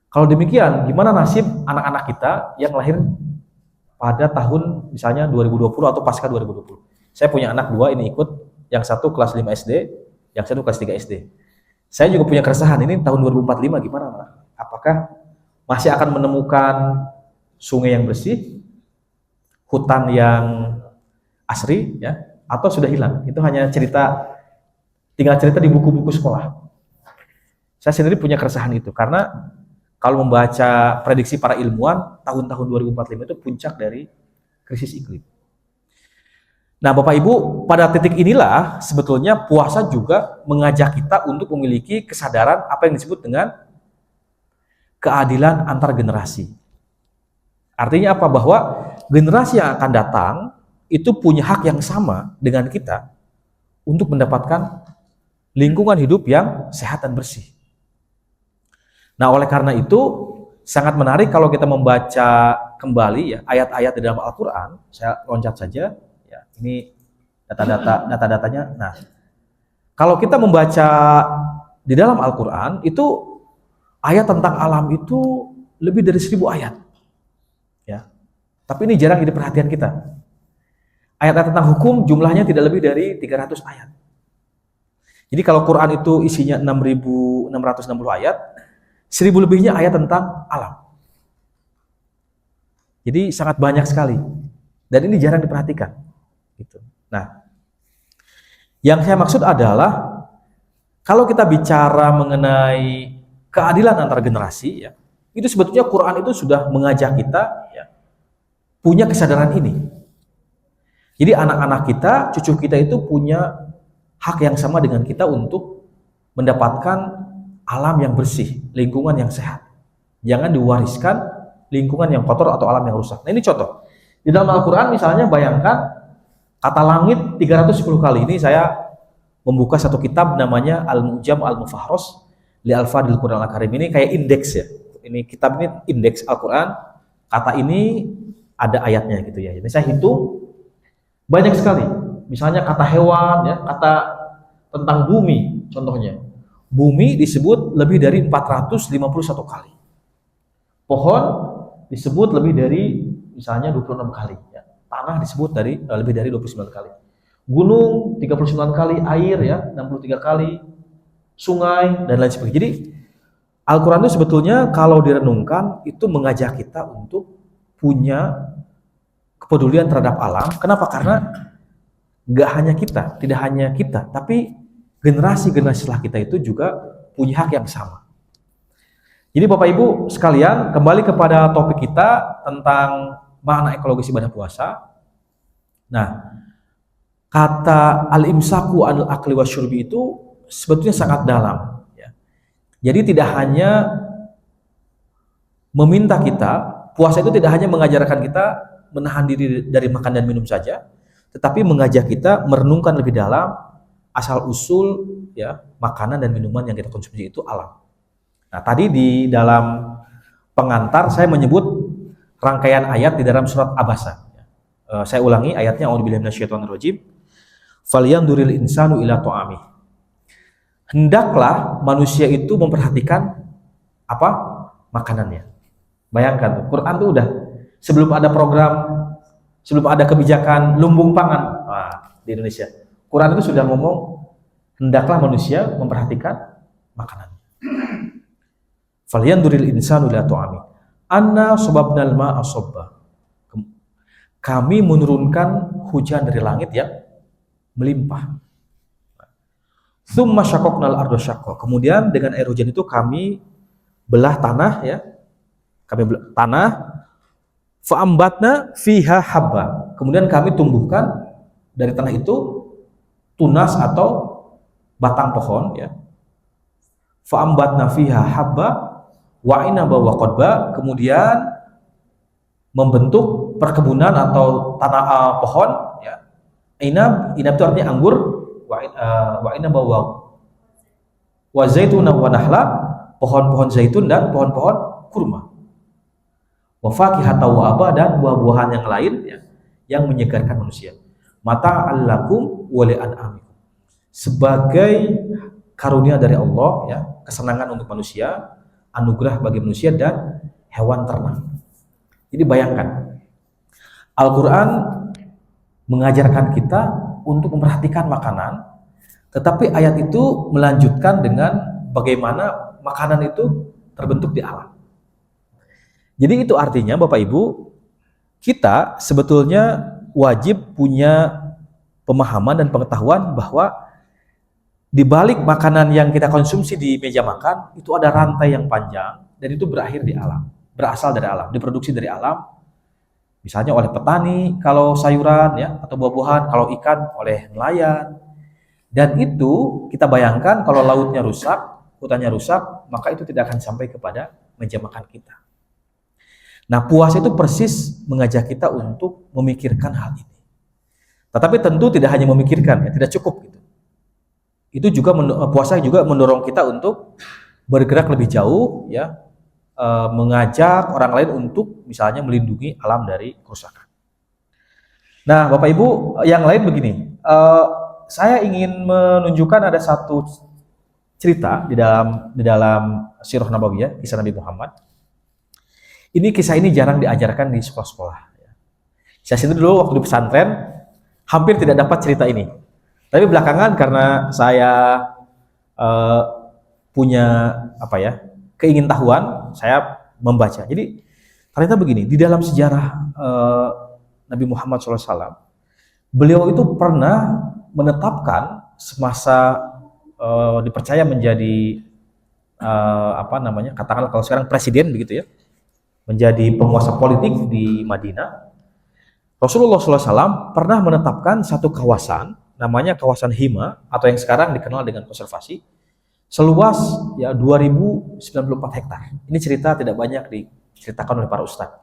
Kalau demikian, gimana nasib anak-anak kita yang lahir pada tahun misalnya 2020 atau pasca 2020? Saya punya anak dua, ini ikut, yang satu kelas 5 SD, yang satu kelas 3 SD. Saya juga punya keresahan, ini tahun 2045 gimana, Pak? Apakah masih akan menemukan sungai yang bersih, hutan yang asri, ya, atau sudah hilang? Itu hanya cerita, tinggal cerita di buku-buku sekolah. Saya sendiri punya keresahan itu, karena kalau membaca prediksi para ilmuwan, tahun-tahun 2045 itu puncak dari krisis iklim. Nah, Bapak Ibu, pada titik inilah sebetulnya puasa juga mengajak kita untuk memiliki kesadaran apa yang disebut dengan keadilan antar generasi. Artinya apa? Bahwa generasi yang akan datang itu punya hak yang sama dengan kita untuk mendapatkan lingkungan hidup yang sehat dan bersih. Nah, oleh karena itu sangat menarik kalau kita membaca kembali, ya, ayat-ayat di dalam Al-Quran. Saya loncat saja. Ini data-datanya. Nah, kalau kita membaca di dalam Al-Quran, itu ayat tentang alam itu lebih dari 1000 ayat. Ya. Tapi ini jarang jadi perhatian kita. Ayat-ayat tentang hukum jumlahnya tidak lebih dari 300 ayat. Jadi kalau Quran itu isinya 6.660 ayat, 1000 lebihnya ayat tentang alam. Jadi sangat banyak sekali. Dan ini jarang diperhatikan. Gitu. Nah, yang saya maksud adalah kalau kita bicara mengenai keadilan antar generasi, ya, itu sebetulnya Quran itu sudah mengajak kita, ya, punya kesadaran ini. Jadi anak-anak kita, cucu kita itu punya hak yang sama dengan kita untuk mendapatkan alam yang bersih, lingkungan yang sehat. Jangan diwariskan lingkungan yang kotor atau alam yang rusak. Nah, ini contoh. Di dalam Al-Quran misalnya bayangkan kata langit 310 kali. Ini saya membuka satu kitab namanya Al-Mu'jam Al-Mufahros li Al-Fadil Quran Al-Karim. Ini kayak indeks, ya. Ini kitab ini indeks Al-Quran. Kata ini ada ayatnya gitu, ya. Ini saya hitung banyak sekali. Misalnya kata hewan, ya, kata tentang bumi contohnya. Bumi disebut lebih dari 451 kali. Pohon disebut lebih dari misalnya 26 kali, ya. Tanah disebut lebih dari 29 kali. Gunung 39 kali, air, ya, 63 kali, sungai, dan lain sebagainya. Jadi Al-Quran itu sebetulnya kalau direnungkan itu mengajak kita untuk punya kepedulian terhadap alam. Kenapa? Karena nggak hanya kita, tidak hanya kita, tapi generasi-generasi setelah kita itu juga punya hak yang sama. Jadi Bapak Ibu sekalian, kembali kepada topik kita tentang makna ekologis ibadah puasa. Nah, kata al-imsaku anil akli wasyurbi itu sebetulnya sangat dalam, ya. Jadi tidak hanya meminta kita, puasa itu tidak hanya mengajarkan kita menahan diri dari makan dan minum saja, tetapi mengajak kita merenungkan lebih dalam asal usul, ya, makanan dan minuman yang kita konsumsi itu alam. Nah, tadi di dalam pengantar saya menyebut rangkaian ayat di dalam surat Abasa. Saya ulangi ayatnya, a'udzubillahi minasyaitonirrajim. Falyanzuril insanu ila ta'ami. Hendaklah manusia itu memperhatikan apa? Makanannya. Bayangkan tuh, Quran tuh udah sebelum ada program, sebelum ada kebijakan lumbung pangan, di Indonesia, Quran itu sudah ngomong hendaklah manusia memperhatikan makanan. Falyanzuril insanu ila ta'ami. Anna sababnal ma'a sabba. kami menurunkan hujan dari langit yang melimpah. Tsumma syaqaqnal arda syaqqa. Kemudian dengan air hujan itu kami belah tanah ya. Kami belah tanah, fa'ambatna fiha habba. Kemudian kami tumbuhkan dari tanah itu tunas atau batang pohon ya. Fa'ambatna fiha habba wa inaba wa qadba. Kemudian membentuk perkebunan atau tanah pohon ya. Inab itu artinya anggur, wa inaba wa zaitun wa nahla, pohon-pohon zaitun dan pohon-pohon kurma. Wa fakihata wa aba, dan buah-buahan yang lain ya, yang menyegarkan manusia. Mata allakum wa li an'amikum. Sebagai karunia dari Allah ya, kesenangan untuk manusia, anugerah bagi manusia dan hewan ternak. Jadi bayangkan, Al-Quran mengajarkan kita untuk memperhatikan makanan, tetapi ayat itu melanjutkan dengan bagaimana makanan itu terbentuk di alam. Jadi itu artinya Bapak Ibu, kita sebetulnya wajib punya pemahaman dan pengetahuan bahwa di balik makanan yang kita konsumsi di meja makan, itu ada rantai yang panjang dan itu berakhir di alam. Berasal dari alam, diproduksi dari alam, misalnya oleh petani kalau sayuran ya, atau buah-buahan, kalau ikan oleh nelayan. Dan itu kita bayangkan kalau lautnya rusak, hutannya rusak, maka itu tidak akan sampai kepada meja makan kita. Nah, puasa itu persis mengajak kita untuk memikirkan hal ini. Tetapi tentu tidak hanya memikirkan, ya, tidak cukup gitu. Itu juga puasa juga mendorong kita untuk bergerak lebih jauh ya. Mengajak orang lain untuk misalnya melindungi alam dari kerusakan. Nah, Bapak Ibu, yang lain begini, saya ingin menunjukkan ada satu cerita di dalam Sirah Nabawiyah, kisah Nabi Muhammad. Kisah ini jarang diajarkan di sekolah-sekolah. Saya sendiri dulu waktu di pesantren hampir tidak dapat cerita ini. Tapi belakangan karena saya punya keingintahuan, saya membaca. Jadi ternyata begini, di dalam sejarah Nabi Muhammad SAW, beliau itu pernah menetapkan semasa dipercaya menjadi katakanlah kalau sekarang presiden begitu ya, menjadi penguasa politik di Madinah. Rasulullah SAW pernah menetapkan satu kawasan, namanya kawasan Hima atau yang sekarang dikenal dengan konservasi, seluas ya 2094 hektar. Ini cerita tidak banyak diceritakan oleh para ustadz.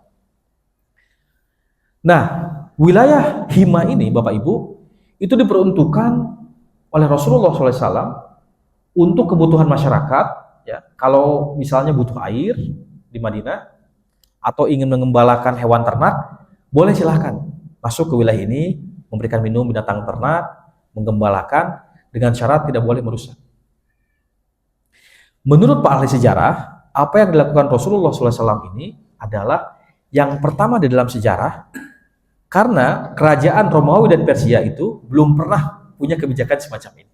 Nah, wilayah Hima ini Bapak Ibu itu diperuntukkan oleh Rasulullah SAW untuk kebutuhan masyarakat ya. Kalau misalnya butuh air di Madinah atau ingin mengembalakan hewan ternak, boleh silahkan masuk ke wilayah ini, memberikan minum binatang ternak, menggembalakan dengan syarat tidak boleh merusak. Menurut Pak ahli sejarah, apa yang dilakukan Rasulullah SAW ini adalah yang pertama di dalam sejarah, karena kerajaan Romawi dan Persia itu belum pernah punya kebijakan semacam ini.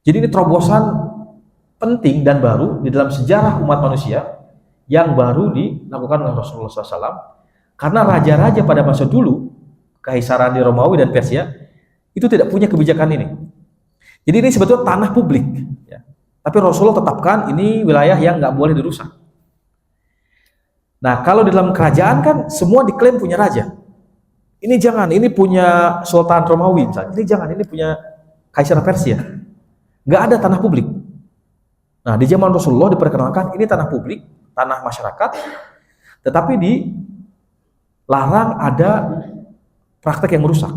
Jadi ini terobosan penting dan baru di dalam sejarah umat manusia yang baru dilakukan oleh Rasulullah SAW, karena raja-raja pada masa dulu, kekaisaran di Romawi dan Persia, itu tidak punya kebijakan ini. Jadi ini sebetulnya tanah publik. Ya. Tapi Rasulullah tetapkan ini wilayah yang nggak boleh dirusak. Nah, kalau di dalam kerajaan kan semua diklaim punya raja. Ini jangan, ini punya Sultan Romawi misalnya. Ini jangan, ini punya Kaisar Persia. Nggak ada tanah publik. Nah, di zaman Rasulullah diperkenalkan ini tanah publik, tanah masyarakat, tetapi dilarang ada praktek yang merusak.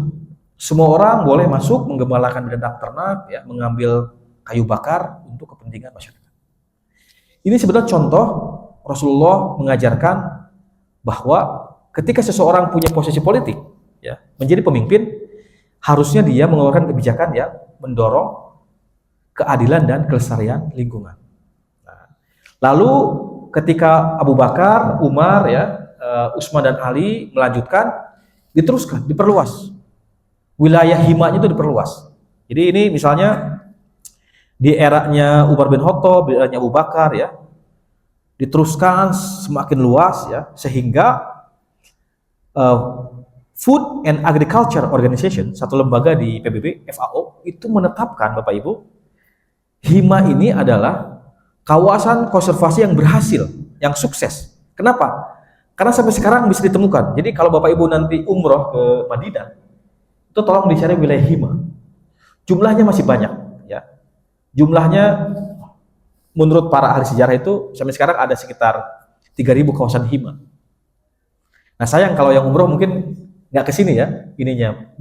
Semua orang boleh masuk menggembalakan binatang ternak, ya, mengambil kayu bakar untuk kepentingan masyarakat. Ini sebenarnya contoh Rasulullah mengajarkan bahwa ketika seseorang punya posisi politik, ya, menjadi pemimpin, harusnya dia mengeluarkan kebijakan yang mendorong keadilan dan kelestarian lingkungan. Nah, lalu ketika Abu Bakar, Umar, ya, Utsman dan Ali melanjutkan, diteruskan, diperluas. Wilayah himanya itu diperluas. Jadi ini misalnya di eranya Umar bin Khattab, di eranya Abu Bakar, ya, diteruskan semakin luas, ya, sehingga Food and Agriculture Organization, satu lembaga di PBB, FAO, itu menetapkan, Bapak Ibu, Hima ini adalah kawasan konservasi yang berhasil, yang sukses. Kenapa? Karena sampai sekarang bisa ditemukan. Jadi kalau Bapak Ibu nanti umroh ke Madinah, itu tolong dicari wilayah Hima. Jumlahnya masih banyak, ya. Jumlahnya menurut para ahli sejarah itu sampai sekarang ada sekitar 3.000 kawasan Hima. Nah, sayang kalau yang umroh mungkin nggak ke sini ya, ininya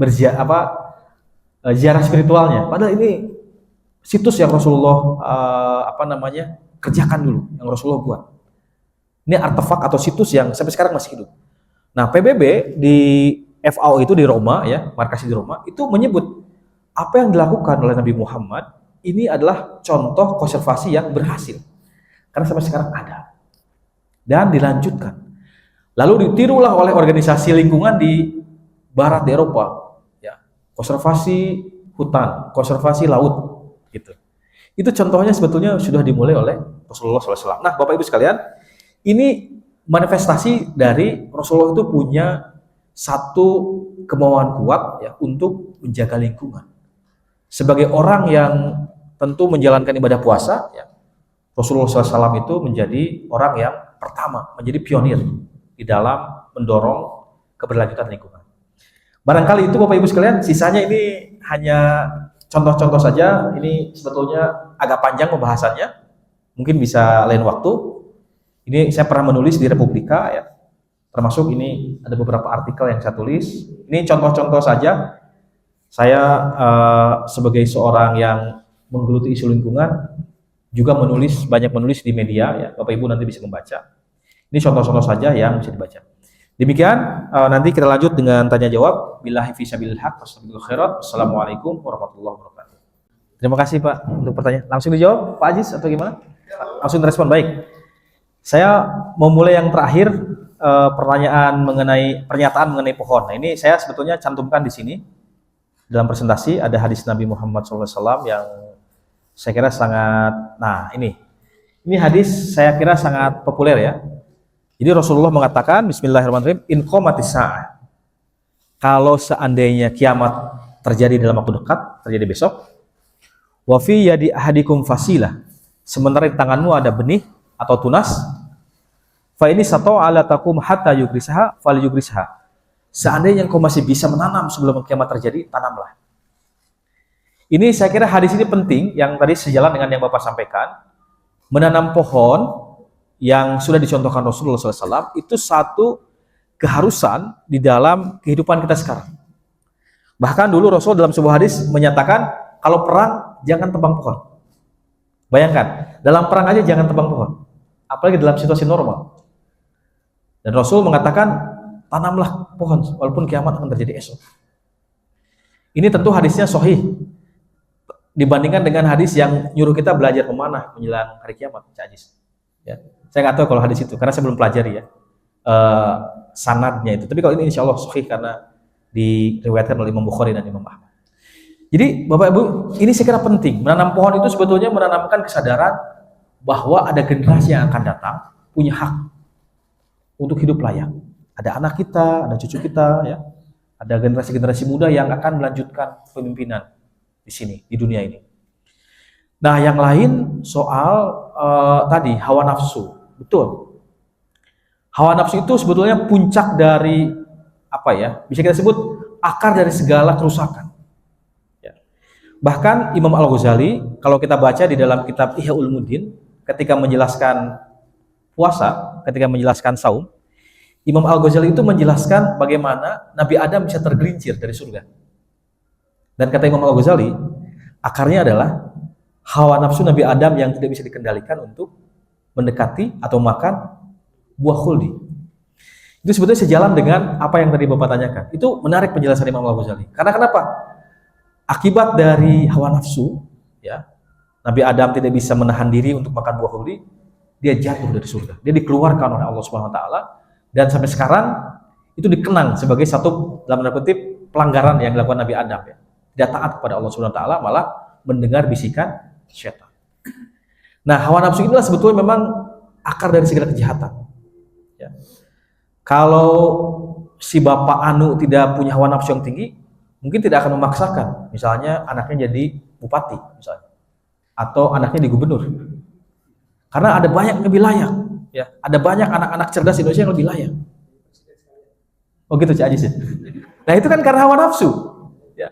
ziarah spiritualnya. Padahal ini situs yang Rasulullah kerjakan dulu, yang Rasulullah buat. Ini artefak atau situs yang sampai sekarang masih hidup. Nah, PBB di FAO itu di Roma ya, markasnya di Roma, itu menyebut apa yang dilakukan oleh Nabi Muhammad ini adalah contoh konservasi yang berhasil. Karena sampai sekarang ada. Dan dilanjutkan. Lalu ditirulah oleh organisasi lingkungan di barat di Eropa, ya, konservasi hutan, konservasi laut, gitu. Itu contohnya sebetulnya sudah dimulai oleh Rasulullah SAW. Nah, Bapak Ibu sekalian, ini manifestasi dari Rasulullah itu punya satu kemauan kuat ya untuk menjaga lingkungan. Sebagai orang yang tentu menjalankan ibadah puasa, ya, Rasulullah SAW itu menjadi orang yang pertama, menjadi pionir di dalam mendorong keberlanjutan lingkungan. Barangkali itu Bapak Ibu sekalian, sisanya ini hanya contoh-contoh saja. Ini sebetulnya agak panjang pembahasannya, mungkin bisa lain waktu. Ini saya pernah menulis di Republika ya, termasuk ini ada beberapa artikel yang saya tulis. Ini contoh-contoh saja. Saya sebagai seorang yang menggeluti isu lingkungan juga banyak menulis di media ya, Bapak Ibu nanti bisa membaca. Ini contoh-contoh saja yang bisa dibaca. Demikian, nanti kita lanjut dengan tanya jawab. Billahi fi sabilil haq wassalamu khairat. Assalamualaikum warahmatullahi wabarakatuh. Terima kasih Pak untuk pertanyaan. Langsung dijawab Pak Aziz atau gimana? Langsung direspon, baik. Saya mau mulai yang terakhir, pernyataan mengenai pohon. Nah, ini saya sebetulnya cantumkan di sini dalam presentasi ada hadis Nabi Muhammad SAW yang saya kira sangat, nah ini hadis saya kira sangat populer ya. Jadi Rasulullah mengatakan, Bismillahirrahmanirrahim, in qomatis sa'ah. Kalau seandainya kiamat terjadi dalam waktu dekat, terjadi besok, wa fi yadi ahadikum fasilah, sementara di tanganmu ada benih atau tunas, fa ini satu ala takum hatta yugrisaha fal yugrisha. Seandainya engkau masih bisa menanam sebelum kiamat terjadi, tanamlah. Ini saya kira hadis ini penting, yang tadi sejalan dengan yang Bapak sampaikan. Menanam pohon yang sudah dicontohkan Rasulullah SAW itu satu keharusan di dalam kehidupan kita sekarang. Bahkan dulu Rasul dalam sebuah hadis menyatakan kalau perang jangan tebang pohon. Bayangkan, dalam perang aja jangan tebang pohon, apalagi dalam situasi normal. Dan Rasul mengatakan tanamlah pohon walaupun kiamat akan terjadi esok. Ini tentu hadisnya sahih dibandingkan dengan hadis yang nyuruh kita belajar memanah menjelang hari kiamat, Cak Aziz. Ya. Saya nggak tahu kalau hadis itu, karena saya belum pelajari ya sanadnya itu. Tapi kalau ini insya Allah sahih karena diriwayatkan oleh Imam Bukhari dan Imam Ahmad. Jadi Bapak Ibu, ini saya kira penting. Menanam pohon itu sebetulnya menanamkan kesadaran bahwa ada generasi yang akan datang punya hak untuk hidup layak. Ada anak kita, ada cucu kita, ya. Ada generasi-generasi muda yang akan melanjutkan kepemimpinan di sini, di dunia ini. Nah, yang lain soal tadi hawa nafsu. Betul. Hawa nafsu itu sebetulnya puncak dari apa ya? Bisa kita sebut akar dari segala kerusakan. Ya. Bahkan Imam Al-Ghazali, kalau kita baca di dalam kitab Ihya Ulumuddin, ketika menjelaskan puasa, ketika menjelaskan saum, Imam Al-Ghazali itu menjelaskan bagaimana Nabi Adam bisa tergelincir dari surga. Dan kata Imam Al-Ghazali, akarnya adalah hawa nafsu Nabi Adam yang tidak bisa dikendalikan untuk mendekati atau makan buah khuldi. Itu sebetulnya sejalan dengan apa yang tadi Bapak tanyakan. Itu menarik penjelasan Imam Al-Ghazali. Karena kenapa? Akibat dari hawa nafsu, ya, Nabi Adam tidak bisa menahan diri untuk makan buah khuldi, dia jatuh dari surga. Dia dikeluarkan oleh Allah Subhanahu wa taala dan sampai sekarang itu dikenang sebagai satu dalam tanda kutip pelanggaran yang dilakukan Nabi Adam, ya. Tidak taat kepada Allah Subhanahu wa taala, malah mendengar bisikan syaitan. Nah, hawa nafsu inilah sebetulnya memang akar dari segala kejahatan. Ya. Kalau si bapak anu tidak punya hawa nafsu yang tinggi, mungkin tidak akan memaksakan, misalnya anaknya jadi bupati, misalnya, atau anaknya di gubernur. Karena ada banyak yang lebih layak, ya. Ada banyak anak-anak cerdas Indonesia yang lebih layak. Oh gitu, Cik Ajis ya. Nah itu kan karena hawa nafsu. Ya.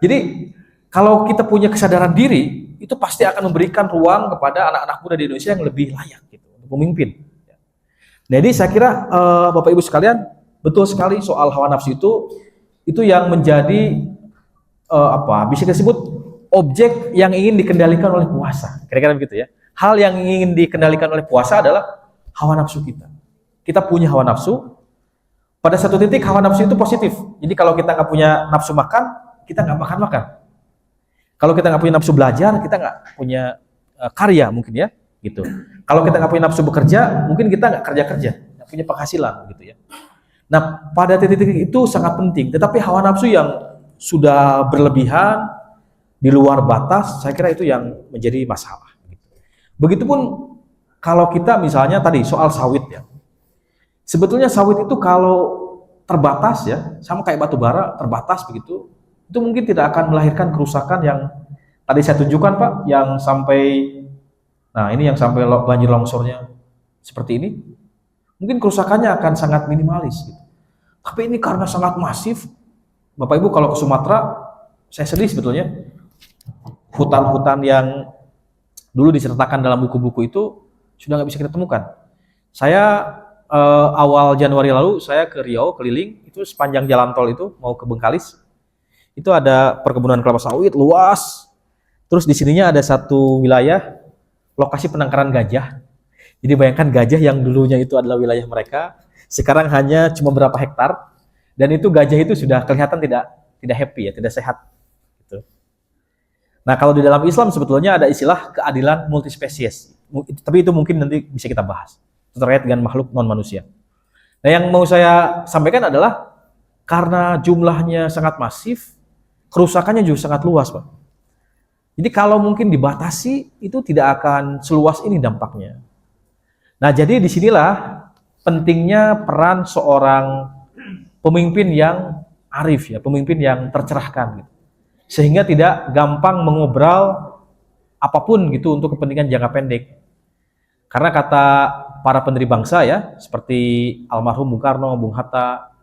Jadi kalau kita punya kesadaran diri, itu pasti akan memberikan ruang kepada anak-anak muda di Indonesia yang lebih layak gitu, untuk memimpin. Jadi saya kira Bapak Ibu sekalian, betul sekali soal hawa nafsu itu yang menjadi bisa disebut objek yang ingin dikendalikan oleh puasa. Kira-kira begitu ya. Hal yang ingin dikendalikan oleh puasa adalah hawa nafsu kita. Kita punya hawa nafsu. Pada satu titik hawa nafsu itu positif. Jadi kalau kita nggak punya nafsu makan, kita nggak makan-makan. Kalau kita nggak punya nafsu belajar, kita nggak punya karya mungkin ya, gitu. Kalau kita nggak punya nafsu bekerja, mungkin kita nggak kerja-kerja, nggak punya penghasilan, gitu ya. Nah, pada titik-titik itu sangat penting. Tetapi hawa nafsu yang sudah berlebihan di luar batas, saya kira itu yang menjadi masalah. Begitupun kalau kita misalnya tadi soal sawit ya. Sebetulnya sawit itu kalau terbatas ya, sama kayak batu bara terbatas begitu, itu mungkin tidak akan melahirkan kerusakan yang tadi saya tunjukkan Pak, yang sampai, nah ini yang sampai banjir longsornya seperti ini, mungkin kerusakannya akan sangat minimalis gitu. Tapi ini karena sangat masif, Bapak Ibu kalau ke Sumatera, saya sedih sebetulnya, hutan-hutan yang dulu diceritakan dalam buku-buku itu sudah nggak bisa kita temukan. Saya awal Januari lalu saya ke Riau keliling, itu sepanjang jalan tol itu mau ke Bengkalis, itu ada perkebunan kelapa sawit luas. Terus di sininya ada satu wilayah lokasi penangkaran gajah. Jadi bayangkan gajah yang dulunya itu adalah wilayah mereka, sekarang hanya cuma berapa hektar, dan itu gajah itu sudah kelihatan tidak happy ya, tidak sehat. Gitu. Nah kalau di dalam Islam sebetulnya ada istilah keadilan multispesies, tapi itu mungkin nanti bisa kita bahas terkait dengan makhluk non manusia. Nah yang mau saya sampaikan adalah karena jumlahnya sangat masif, kerusakannya juga sangat luas, Pak. Jadi kalau mungkin dibatasi itu tidak akan seluas ini dampaknya. Nah jadi disinilah pentingnya peran seorang pemimpin yang arif ya, pemimpin yang tercerahkan gitu. Sehingga tidak gampang mengobral apapun gitu untuk kepentingan jangka pendek. Karena kata para pendiri bangsa ya, seperti almarhum Bung Karno, Bung Hatta,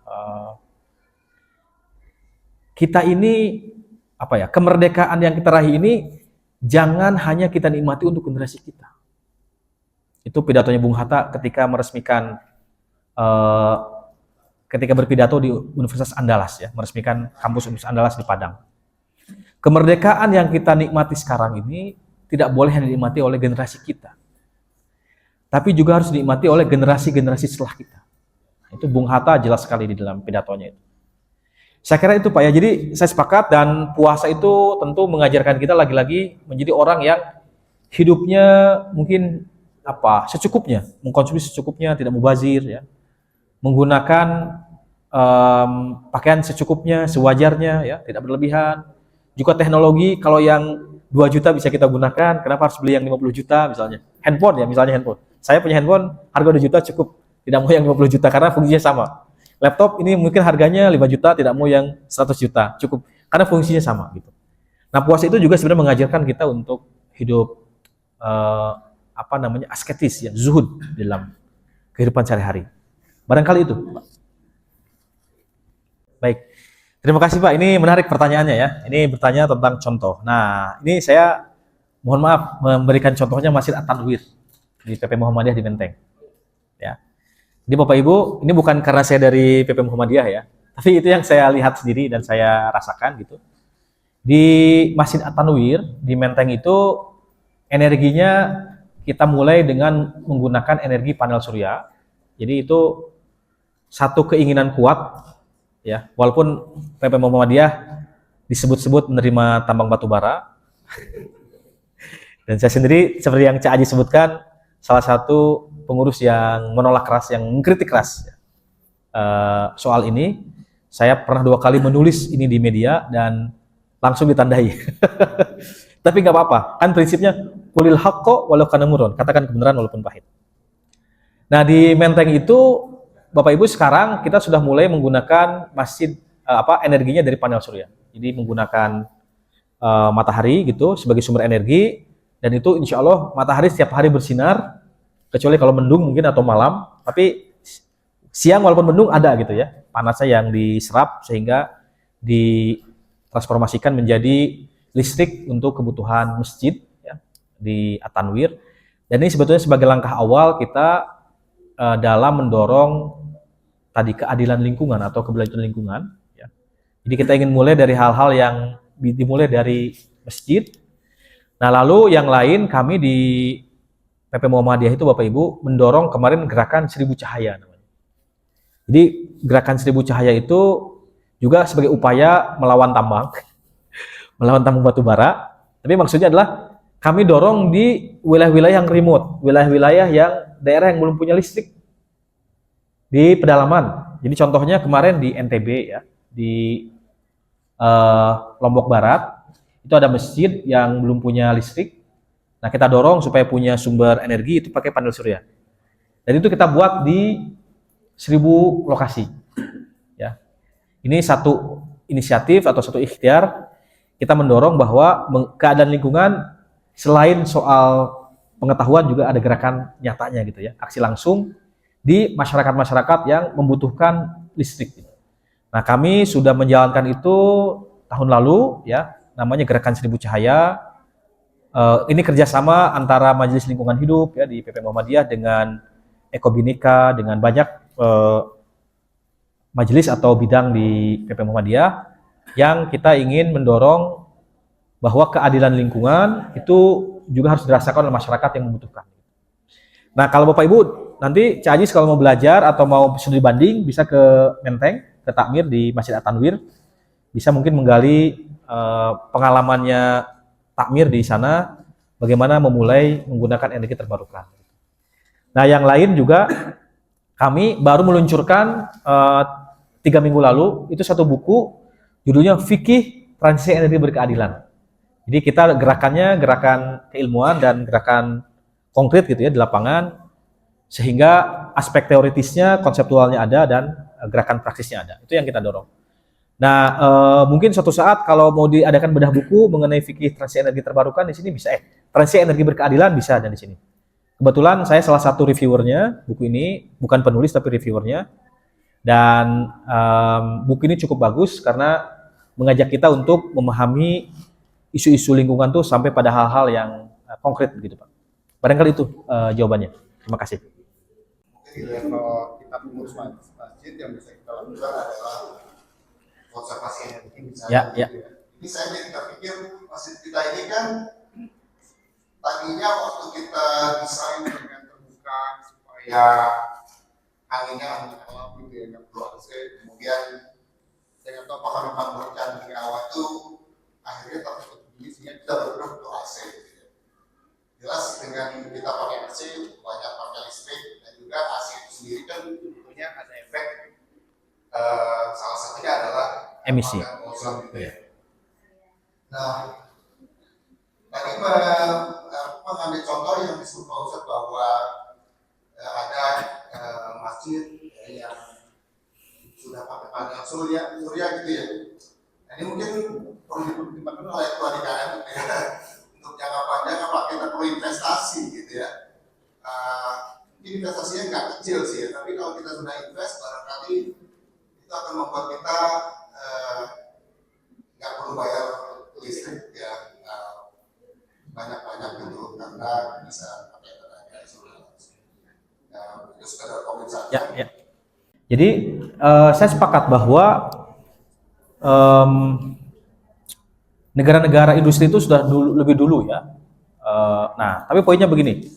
kita ini kemerdekaan yang kita raih ini jangan hanya kita nikmati untuk generasi kita. Itu pidatonya Bung Hatta ketika meresmikan ketika berpidato di Universitas Andalas ya, meresmikan kampus Universitas Andalas di Padang. Kemerdekaan yang kita nikmati sekarang ini tidak boleh hanya dinikmati oleh generasi kita, tapi juga harus dinikmati oleh generasi-generasi setelah kita. Itu Bung Hatta jelas sekali di dalam pidatonya itu. Saya kira itu Pak ya, jadi saya sepakat, dan puasa itu tentu mengajarkan kita lagi-lagi menjadi orang yang hidupnya mungkin secukupnya, mengkonsumsi secukupnya, tidak mubazir ya, menggunakan pakaian secukupnya, sewajarnya ya, tidak berlebihan. Juga teknologi, kalau yang 2 juta bisa kita gunakan, kenapa harus beli yang 50 juta misalnya? Handphone ya, misalnya handphone. Saya punya handphone harga 2 juta cukup, tidak mau yang 50 juta karena fungsinya sama. Laptop ini mungkin harganya 5 juta, tidak mau yang 100 juta, cukup karena fungsinya sama gitu. Nah, puasa itu juga sebenarnya mengajarkan kita untuk hidup asketis ya, zuhud dalam kehidupan sehari-hari. Barangkali itu, Pak. Baik. Terima kasih Pak, ini menarik pertanyaannya ya. Ini bertanya tentang contoh. Nah, ini saya mohon maaf memberikan contohnya Masjid At-Tanwir di PP Muhammadiyah di Menteng. Ya. Jadi Bapak Ibu, ini bukan karena saya dari PP Muhammadiyah ya, tapi itu yang saya lihat sendiri dan saya rasakan gitu. Di Masjid At-Tanwir di Menteng itu energinya kita mulai dengan menggunakan energi panel surya. Jadi itu satu keinginan kuat ya, walaupun PP Muhammadiyah disebut-sebut menerima tambang batu bara. Dan saya sendiri seperti yang Cak Aji sebutkan, salah satu pengurus yang menolak keras, yang mengkritik keras soal ini. Saya pernah 2 kali menulis ini di media dan langsung ditandai. Tapi nggak apa-apa, kan prinsipnya qulil haqqo walau kana murran, katakan kebenaran walaupun pahit. Nah di Menteng itu Bapak Ibu, sekarang kita sudah mulai menggunakan masjid energinya dari panel surya. Jadi menggunakan matahari gitu sebagai sumber energi, dan itu insya Allah matahari setiap hari bersinar, kecuali kalau mendung mungkin atau malam, tapi siang walaupun mendung ada gitu ya, panasnya yang diserap sehingga ditransformasikan menjadi listrik untuk kebutuhan masjid ya, di At-Tanwir. Dan ini sebetulnya sebagai langkah awal kita dalam mendorong tadi keadilan lingkungan atau keberlanjutan lingkungan ya. Jadi kita ingin mulai dari hal-hal yang dimulai dari masjid. Nah, lalu yang lain kami di PP Muhammadiyah itu Bapak Ibu mendorong kemarin gerakan 1000 cahaya namanya. Jadi gerakan 1000 cahaya itu juga sebagai upaya melawan tambang melawan tambang batu bara. Tapi maksudnya adalah kami dorong di wilayah-wilayah yang remote, wilayah-wilayah yang daerah yang belum punya listrik di pedalaman. Jadi contohnya kemarin di NTB ya, di Lombok Barat, itu ada masjid yang belum punya listrik. Nah, kita dorong supaya punya sumber energi itu pakai panel surya. Dan itu kita buat di 1000 lokasi. Ya. Ini satu inisiatif atau satu ikhtiar kita mendorong bahwa keadaan lingkungan selain soal pengetahuan juga ada gerakan nyatanya gitu ya, aksi langsung di masyarakat-masyarakat yang membutuhkan listrik. Nah, kami sudah menjalankan itu tahun lalu ya, namanya Gerakan 1000 Cahaya. Ini kerjasama antara Majelis Lingkungan Hidup ya di PP Muhammadiyah dengan Ekobhinika, dengan banyak majelis atau bidang di PP Muhammadiyah yang kita ingin mendorong bahwa keadilan lingkungan itu juga harus dirasakan oleh masyarakat yang membutuhkan. Nah, kalau Bapak Ibu nanti Cak Ajis kalau mau belajar atau mau studi banding bisa ke Menteng, ke Takmir di Masjid At-Tanwir, bisa mungkin menggali pengalamannya Takmir di sana, bagaimana memulai menggunakan energi terbarukan. Nah, yang lain juga kami baru meluncurkan 3 minggu lalu itu satu buku judulnya Fikih Transisi Energi Berkeadilan. Jadi kita gerakannya gerakan keilmuan dan gerakan konkret gitu ya di lapangan, sehingga aspek teoritisnya, konseptualnya ada dan gerakan praksisnya ada. Itu yang kita dorong. Nah, mungkin suatu saat kalau mau diadakan bedah buku mengenai fikih transisi energi terbarukan di sini bisa, transisi energi berkeadilan bisa ada di sini. Kebetulan saya salah satu reviewernya buku ini, bukan penulis tapi reviewernya. Dan buku ini cukup bagus karena mengajak kita untuk memahami isu-isu lingkungan tuh sampai pada hal-hal yang konkret begitu Pak. Barangkali itu jawabannya. Terima kasih. Di level kita pengurus masjid yang bisa kita lakukan adalah konservasi energi misalnya. Ya, ya. Ini saya jadi pikir masjid kita ini kan tadinya waktu kita desain dengan terbuka supaya anginnya angin alam gitu ya, nggak perlu AC. Kemudian saya nggak tahu apakah memang berencana dari awal itu akhirnya tertutup begini sehingga kita bergerak untuk AC. Gitu ya. Jelas dengan kita pakai AC banyak pakai listrik dan juga AC itu sendiri kan sebetulnya ada efek salah satunya adalah emisi. Ozon gitu ya. Nah, tadi mengambil contoh yang disebut Pak Ustadz bahwa ada masjid yang sudah pakai panel surya gitu ya. Nah, ini mungkin perlu dipertimbangkan oleh ketua DKM ya. Untuk jangka panjang apa kita perlu investasi gitu ya. Mungkin investasinya nggak kecil sih ya, tapi kalau kita sudah invest barangkali itu akan membuat kita nggak perlu bayar listrik ya banyak gitu karena bisa pakai tenaga surya. Nah, itu sekedar komen saja. Ya, ya. Jadi saya sepakat bahwa negara-negara industri itu sudah lebih dulu ya. Nah, tapi poinnya begini.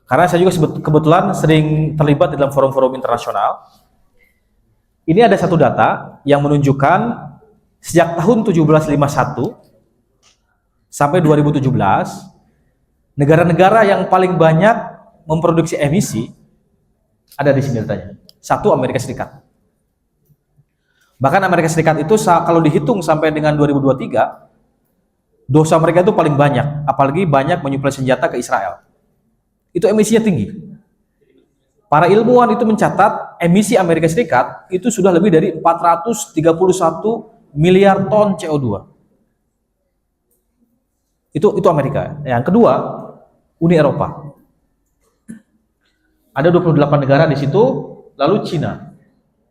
Karena saya juga kebetulan sering terlibat dalam forum-forum internasional. Ini ada satu data yang menunjukkan sejak tahun 1751 sampai 2017, negara-negara yang paling banyak memproduksi emisi ada di sini datanya. 1 Amerika Serikat. Bahkan Amerika Serikat itu kalau dihitung sampai dengan 2023, dosa mereka itu paling banyak, apalagi banyak menyuplai senjata ke Israel. Itu emisinya tinggi. Para ilmuwan itu mencatat emisi Amerika Serikat itu sudah lebih dari 431 miliar ton CO2. Itu Amerika. Yang kedua, Uni Eropa. Ada 28 negara di situ, lalu Cina,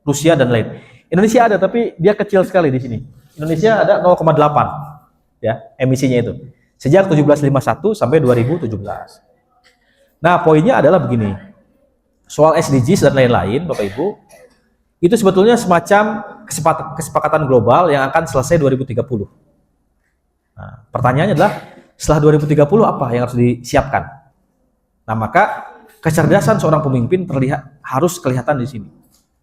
Rusia dan lain. Indonesia ada tapi dia kecil sekali di sini. Indonesia ada 0,8 ya emisinya itu. Sejak 1751 sampai 2017. Nah, poinnya adalah begini. Soal SDGs dan lain-lain, Bapak Ibu, itu sebetulnya semacam kesepakatan global yang akan selesai 2030. Nah, pertanyaannya adalah setelah 2030 apa yang harus disiapkan? Nah, maka kecerdasan seorang pemimpin harus kelihatan di sini.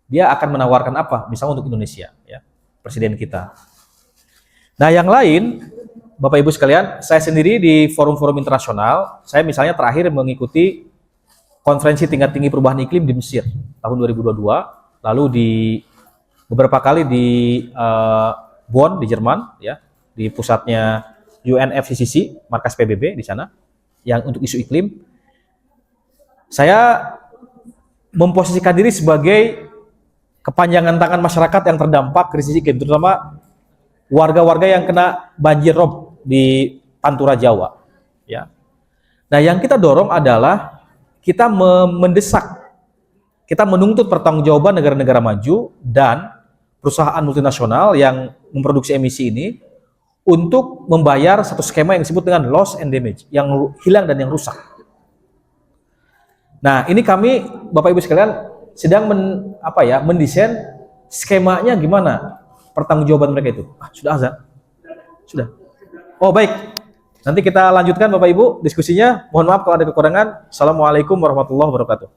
Dia akan menawarkan apa? Misalnya untuk Indonesia, ya, presiden kita. Nah, yang lain, Bapak Ibu sekalian, saya sendiri di forum-forum internasional, saya misalnya terakhir mengikuti konferensi tingkat tinggi perubahan iklim di Mesir tahun 2022, lalu di beberapa kali di Bonn di Jerman, ya, di pusatnya UNFCCC, markas PBB di sana, yang untuk isu iklim. Saya memposisikan diri sebagai kepanjangan tangan masyarakat yang terdampak krisis iklim, terutama warga-warga yang kena banjir rob di Pantura Jawa, ya. Nah, yang kita dorong adalah kita mendesak, kita menuntut pertanggungjawaban negara-negara maju dan perusahaan multinasional yang memproduksi emisi ini untuk membayar satu skema yang disebut dengan loss and damage, yang hilang dan yang rusak. Nah, ini kami, Bapak Ibu sekalian, sedang mendesain skemanya gimana pertanggungjawaban mereka itu. Sudah azan? Sudah. Oh, baik. Nanti kita lanjutkan Bapak Ibu diskusinya. Mohon maaf kalau ada kekurangan. Assalamualaikum warahmatullahi wabarakatuh.